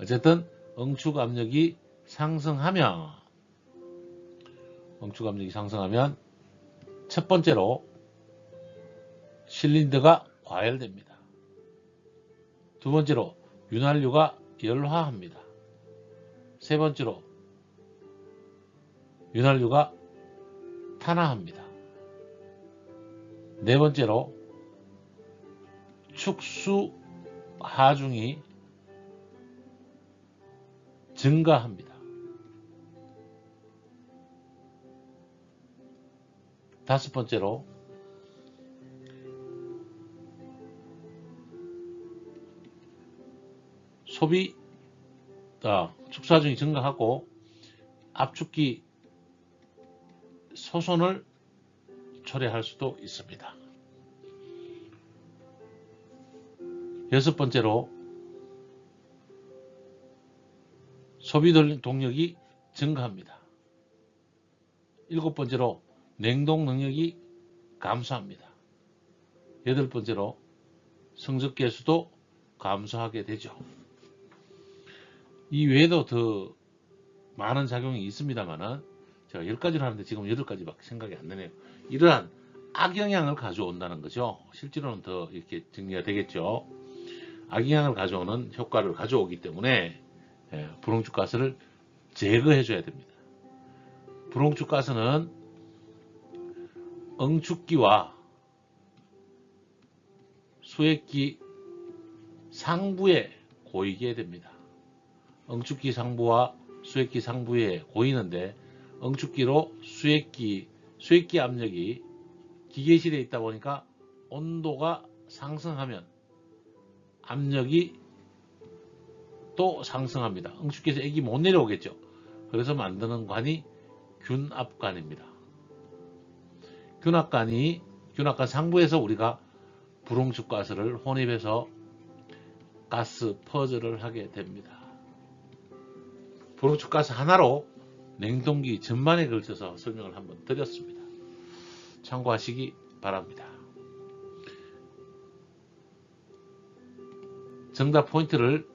어쨌든 응축 압력이 상승하면 첫 번째로 실린더가 과열됩니다. 두 번째로 윤활유가 열화합니다. 세 번째로 윤활유가 탄화합니다. 네 번째로 축수 하중이 증가합니다. 다섯 번째로 축수 하중이 증가하고 압축기 소손을 초래할 수도 있습니다. 여섯 번째로 소비 동력이 증가합니다. 일곱 번째로 냉동 능력이 감소합니다. 여덟 번째로 성적 개수도 감소하게 되죠. 이 외에도 더 많은 작용이 있습니다만은 제가 10가지를 하는데 지금 8가지밖에 생각이 안 나네요. 이러한 악영향을 가져온다는 거죠. 실제로는 더 이렇게 정리가 되겠죠. 악영향을 가져오는 효과를 가져오기 때문에 불응축 가스를 제거해 줘야 됩니다. 불응축 가스는 응축기와 수액기 상부에 고이게 됩니다. 응축기 상부와 수액기 상부에 고이는데, 응축기로 수액기 압력이 기계실에 있다 보니까 온도가 상승하면 압력이 또 상승합니다. 응축기에서 액이 못 내려오겠죠. 그래서 만드는 관이 균압관입니다. 균압관 상부에서 우리가 불응축 가스를 혼입해서 가스 퍼즐을 하게 됩니다. 불응축 가스 하나로 냉동기 전반에 걸쳐서 설명을 한번 드렸습니다. 참고하시기 바랍니다. 정답 포인트를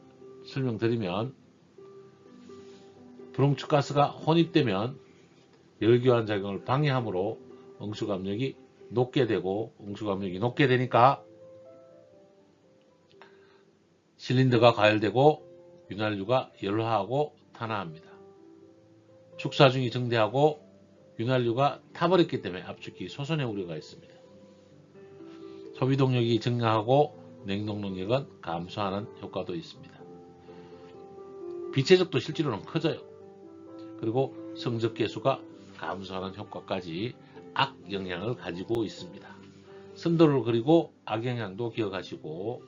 설명드리면, 불응축 가스가 혼입되면 열교환 작용을 방해하므로 응축 압력이 높게 되고, 응축 압력이 높게 되니까 실린더가 가열되고 윤활유가 열화하고 탄화합니다. 축사중이 증대하고 윤활유가 타버렸기 때문에 압축기 소손의 우려가 있습니다. 소비 동력이 증가하고 냉동 능력은 감소하는 효과도 있습니다. 비체적도 실제로는 커져요. 그리고 성적 개수가 감소하는 효과까지 악영향을 가지고 있습니다. 선도를 그리고 악영향도 기억하시고,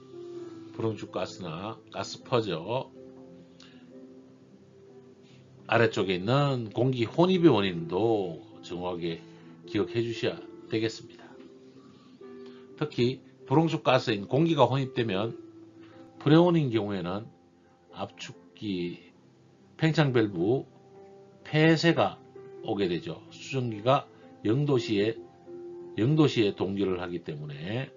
불응축 가스나 가스 퍼져 아래쪽에 있는 공기 혼입의 원인도 정확하게 기억해 주셔야 되겠습니다. 특히 불응축 가스인 공기가 혼입되면 프레온인 경우에는 압축기 팽창 밸브 폐쇄가 오게 되죠. 수증기가 0도시에 동결을 하기 때문에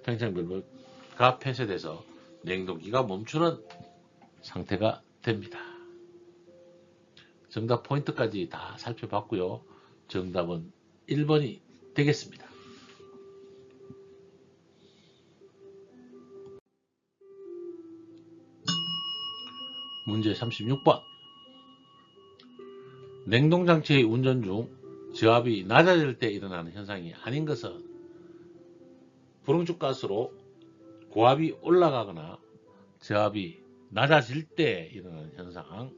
팽창 밸브가 폐쇄돼서 냉동기가 멈추는 상태가 됩니다. 정답 포인트까지 다 살펴봤고요. 정답은 1번이 되겠습니다. 문제 36번. 냉동장치의 운전 중 저압이 낮아질 때 일어나는 현상이 아닌 것은 불응축가스로 고압이 올라가거나 저압이 낮아질 때 일어나는 현상.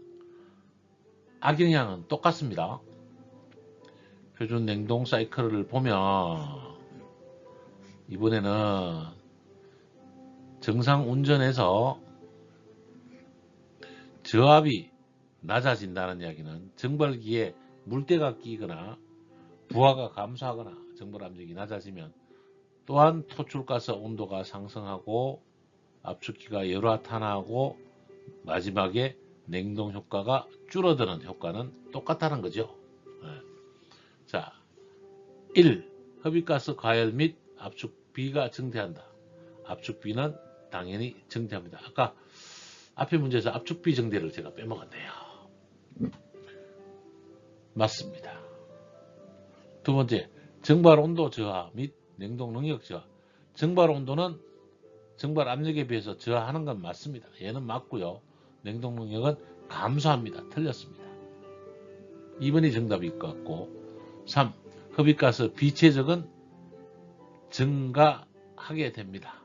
악영향은 똑같습니다. 표준 냉동 사이클을 보면 이번에는 정상 운전에서 저압이 낮아진다는 이야기는 정발기에 물때가 끼거나 부하가 감소하거나 정발 압력이 낮아지면 또한 토출가스 온도가 상승하고 압축기가 열화 탄화하고 마지막에 냉동 효과가 줄어드는 효과는 똑같다는 거죠. 자, 1. 흡입가스 과열 및 압축비가 증대한다. 압축비는 당연히 증대합니다. 아까 앞에 문제에서 압축비 증대를 제가 빼먹었네요. 맞습니다. 두 번째, 정발 온도 저하 및 냉동 능력 저하. 정발 온도는 정발 압력에 비해서 저하하는 건 맞습니다. 얘는 맞고요. 냉동 능력은 감소합니다. 틀렸습니다. 2번이 정답일 것 같고 3. 흡입가스 비체적은 증가하게 됩니다.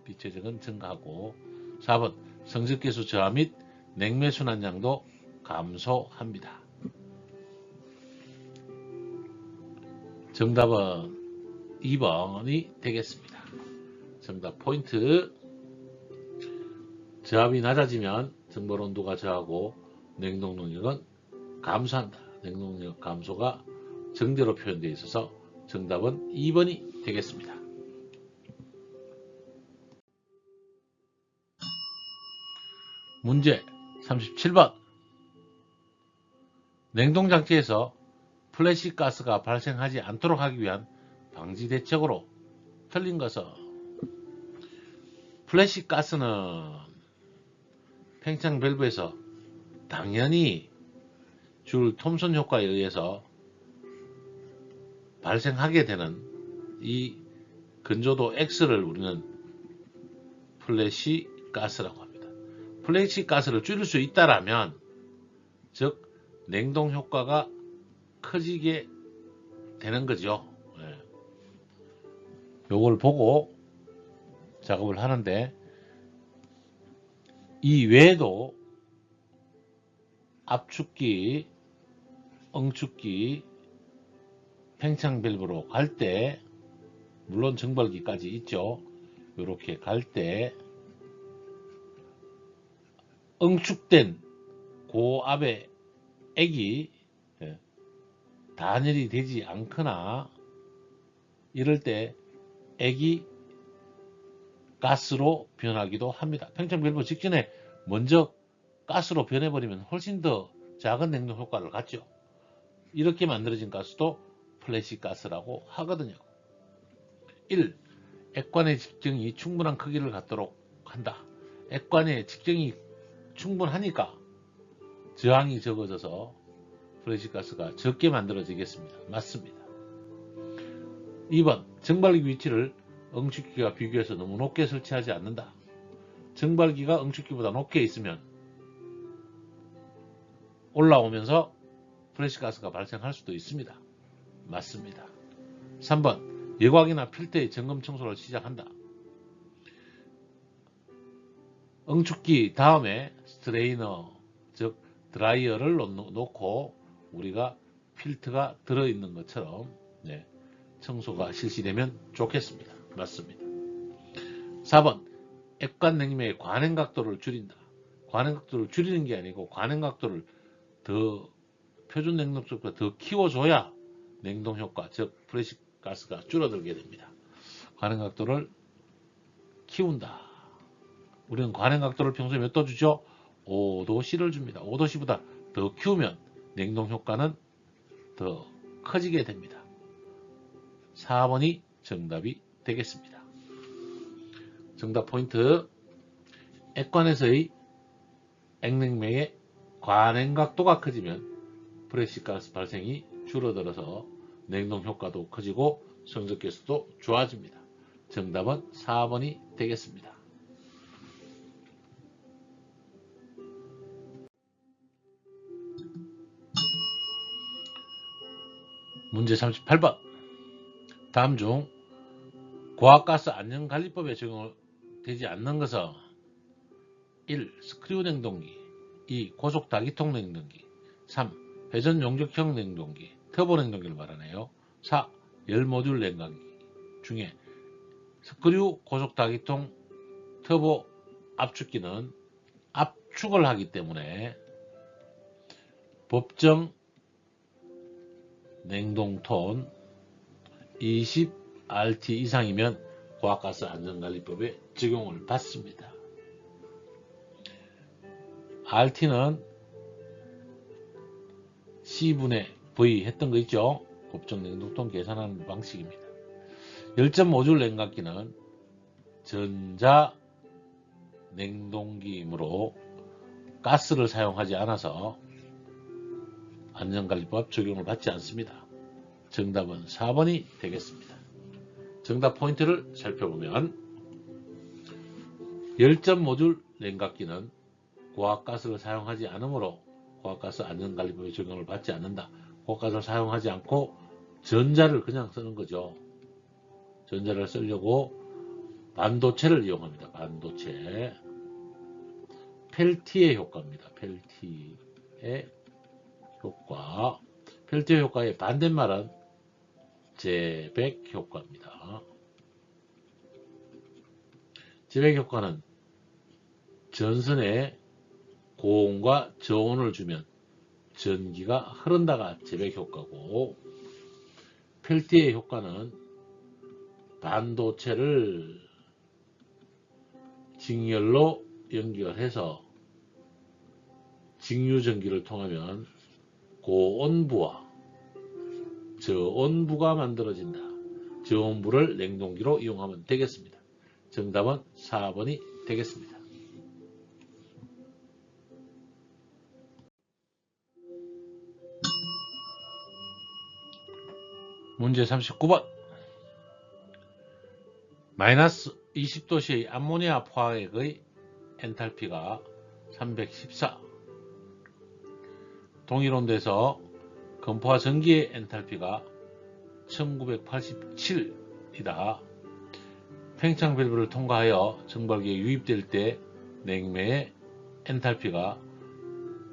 비체적은 증가하고 4번 성적계수 저하 및 냉매순환량도 감소합니다. 정답은 2번이 되겠습니다. 정답 포인트. 저압이 낮아지면 정발 온도가 저하고 냉동 능력은 감소한다. 냉동 능력 감소가 정제로 표현되어 있어서 정답은 2번이 되겠습니다. 문제 37번. 냉동장치에서 플래시 가스가 발생하지 않도록 하기 위한 방지 대책으로 틀린 것은 플래시 가스는 팽창 밸브에서 당연히 줄 톰슨 효과에 의해서 발생하게 되는 이 건조도 X를 우리는 플래시 가스라고 합니다. 플래시 가스를 줄일 수 있다라면 즉 냉동 효과가 커지게 되는 거죠. 요걸 보고 작업을 하는데 이 외에도 압축기, 응축기, 팽창 밸브로 갈 때 물론 정발기까지 있죠. 이렇게 갈 때 응축된 고압의 액이 단열이 되지 않거나 이럴 때 액이 가스로 변하기도 합니다. 팽창 밸브 직전에 먼저 가스로 변해버리면 훨씬 더 작은 냉동 효과를 갖죠. 이렇게 만들어진 가스도 플래시 가스라고 하거든요. 1. 액관의 직정이 충분한 크기를 갖도록 한다. 액관의 직정이 충분하니까 저항이 적어져서 플래시 가스가 적게 만들어지겠습니다. 맞습니다. 2번. 정발기 위치를 응축기가 비교해서 너무 높게 설치하지 않는다. 정발기가 응축기보다 높게 있으면 올라오면서 플래시 가스가 발생할 수도 있습니다. 맞습니다. 3번. 예곽이나 필터의 점검 청소를 시작한다. 응축기 다음에 스트레이너 즉 드라이어를 놓고 우리가 필터가 들어있는 것처럼 청소가 실시되면 좋겠습니다. 맞습니다. 4번. 액관 냉매의 관행 각도를 줄인다. 관행 각도를 줄이는 게 아니고 관행 각도를 더 표준 냉동 속도보다 더 키워줘야 냉동 효과 즉 플래시 가스가 줄어들게 됩니다. 관행 각도를 키운다. 우리는 관행 각도를 평소에 몇 도 주죠? 5도C를 줍니다. 5도C보다 더 키우면 냉동 효과는 더 커지게 됩니다. 4번이 정답이 되겠습니다. 정답 포인트. 액관에서의 액냉매의 관행 각도가 커지면 플래시 가스 발생이 줄어들어서 냉동 효과도 커지고 성적계수도 좋아집니다. 정답은 4번이 되겠습니다. 문제 38번. 다음 중 고압가스 안전관리법에 적용되지 않는 것은 1. 스크류 냉동기, 2. 고속 다기통 냉동기, 3. 회전 용접형 냉동기, 터보 냉동기를 말하네요. 4. 열모듈 냉각기 중에 스크류, 고속 다기통, 터보 압축기는 압축을 하기 때문에 법정 냉동톤 20RT 이상이면 고압가스 안전관리법에 적용을 받습니다. RT는 C분의 V 했던 거 있죠? 법정 냉동톤 계산하는 방식입니다. 열전 모듈 냉각기는 전자 냉동기이므로 가스를 사용하지 않아서 안전관리법 적용을 받지 않습니다. 정답은 4번이 되겠습니다. 정답 포인트를 살펴보면 열전 모듈 냉각기는 고압가스를 사용하지 않으므로 고압가스 안전관리법의 적용을 받지 않는다. 고압가스를 사용하지 않고 전자를 그냥 쓰는 거죠. 전자를 쓰려고 반도체를 이용합니다. 반도체. 펠티의 효과입니다. 펠티의 효과. 펠티의 효과의 반대말은 제백 효과입니다. 제백 효과는 전선에 고온과 저온을 주면 전기가 흐른다가 제백 효과고, 펠티의 효과는 반도체를 직렬로 연결해서 직류전기를 통하면 고온부와 저온부가 만들어진다. 저온부를 냉동기로 이용하면 되겠습니다. 정답은 4번이 되겠습니다. 문제 39번. 마이너스 20도씨의 암모니아 포화액의 엔탈피가 314. 동일 온도에서 건포화 전기의 엔탈피가 1987이다. 팽창 밸브를 통과하여 정발기에 유입될 때 냉매의 엔탈피가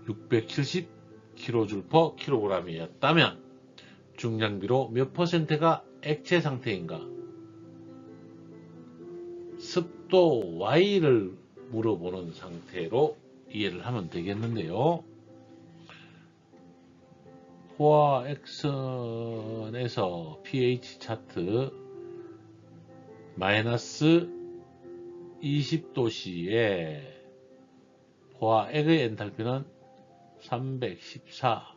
670kJ/kg이었다면 중량비로 몇 %가 액체 상태인가? 습도 Y를 물어보는 상태로 이해를 하면 되겠는데요. 포화 액선에서 pH 차트 마이너스 20도씨에 포화액의 엔탈피는 314,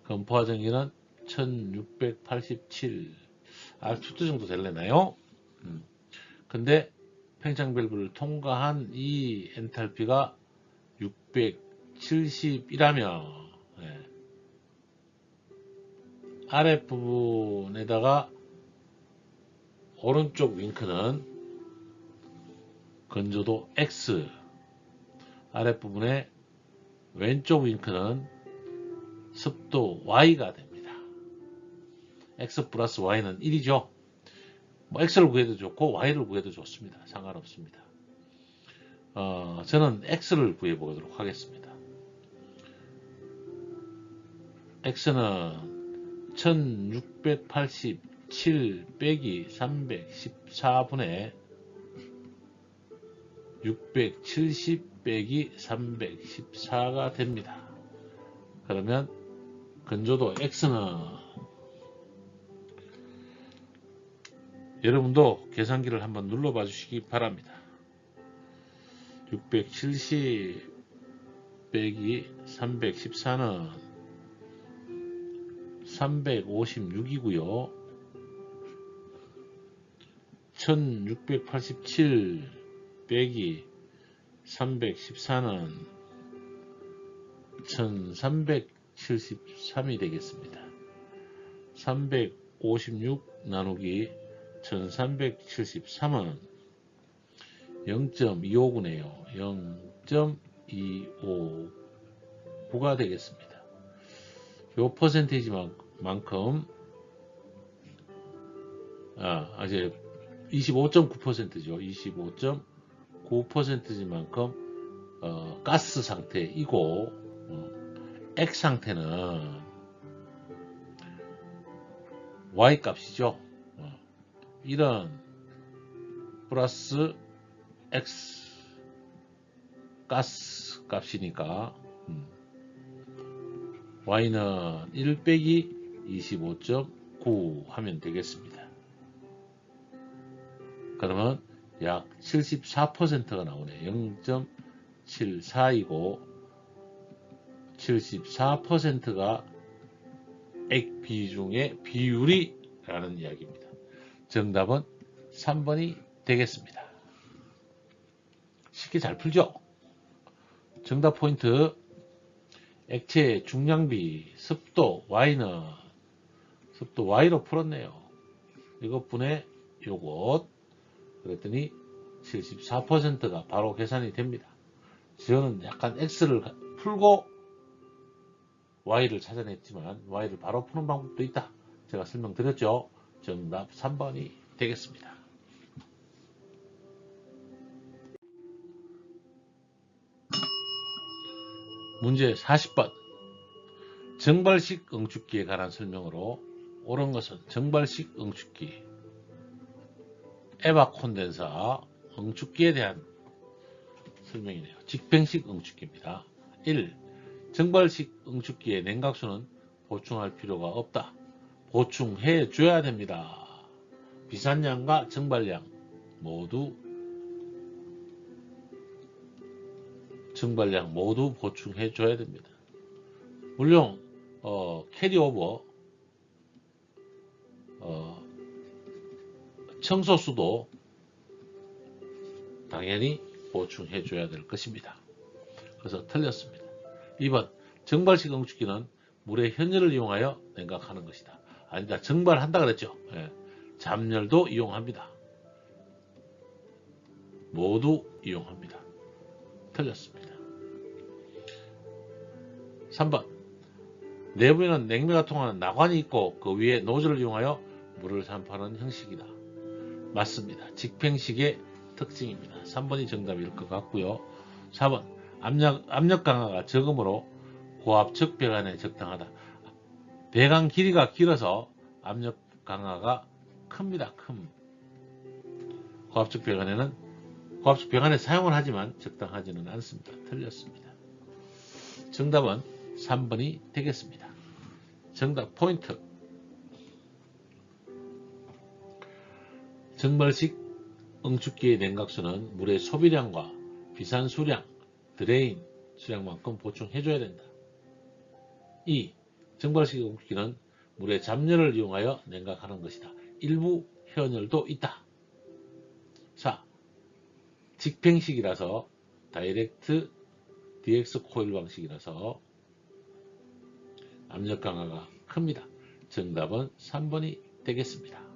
건포화 전기는 1687, R2 정도 될래나요? 근데 팽창 밸브를 통과한 이 엔탈피가 670이라면 아랫부분에다가 오른쪽 윙크는 건조도 X, 아랫부분에 왼쪽 윙크는 습도 Y가 됩니다. X 플러스 Y는 1이죠. 뭐 X를 구해도 좋고 Y를 구해도 좋습니다. 상관없습니다. 저는 X를 구해보도록 하겠습니다. X는 1687 빼기 314분의 670 빼기 314가 됩니다. 그러면 건조도 X는, 여러분도 계산기를 한번 눌러봐 주시기 바랍니다. 670 빼기 314는 356이고요. 1687 빼기 314는 1373이 되겠습니다. 356 나누기 1373은 0.259네요. 0.259가 되겠습니다. 요 퍼센테이지만 만큼 이제 25.9%죠. 25.9%만큼 가스 상태이고 액 상태는 Y 값이죠. 이런 플러스 X 가스 값이니까 Y는 1 빼기 25.9 하면 되겠습니다. 그러면 약 74%가 나오네. 0.74이고 74%가 액 비중의 비율이라는 이야기입니다. 정답은 3번이 되겠습니다. 쉽게 잘 풀죠? 정답 포인트. 액체의 중량비, 습도 Y는 습도 Y로 풀었네요. 이것분의 요것 그랬더니 74%가 바로 계산이 됩니다. 저는 약간 X를 풀고 Y를 찾아냈지만 Y를 바로 푸는 방법도 있다. 제가 설명드렸죠. 정답 3번이 되겠습니다. 문제 40번. 정발식 응축기에 관한 설명으로 옳은 것은 정발식 응축기, 에바 콘덴사 응축기에 대한 설명이네요. 직팽식 응축기입니다. 1. 정발식 응축기의 냉각수는 보충할 필요가 없다. 보충해 줘야 됩니다. 비산량과 정발량 모두 보충해 줘야 됩니다. 물론 캐리오버 청소수도 당연히 보충해 줘야 될 것입니다. 그래서 틀렸습니다. 2번 정발식 응축기는 물의 현열을 이용하여 냉각하는 것이다. 아니다. 정발한다 그랬죠. 잠열도 이용합니다. 모두 이용합니다. 틀렸습니다. 3번 내부에는 냉매가 통하는 나관이 있고 그 위에 노즐을 이용하여 물을 산파하는 형식이다. 맞습니다. 직팽식의 특징입니다. 3번이 정답일 것 같고요. 4번 압력 강화가 적으므로 고압측 배관에 적당하다. 배관 길이가 길어서 압력 강화가 큽니다. 고압측 배관에 사용을 하지만 적당하지는 않습니다. 틀렸습니다. 정답은 3번이 되겠습니다. 정답 포인트. 정발식 응축기의 냉각수는 물의 소비량과 비산수량, 드레인 수량만큼 보충해줘야 된다. 2. 정발식 응축기는 물의 잠열을 이용하여 냉각하는 것이다. 일부 현열도 있다. 4. 직팽식이라서 다이렉트 DX 코일 방식이라서 압력 강화가 큽니다. 정답은 3번이 되겠습니다.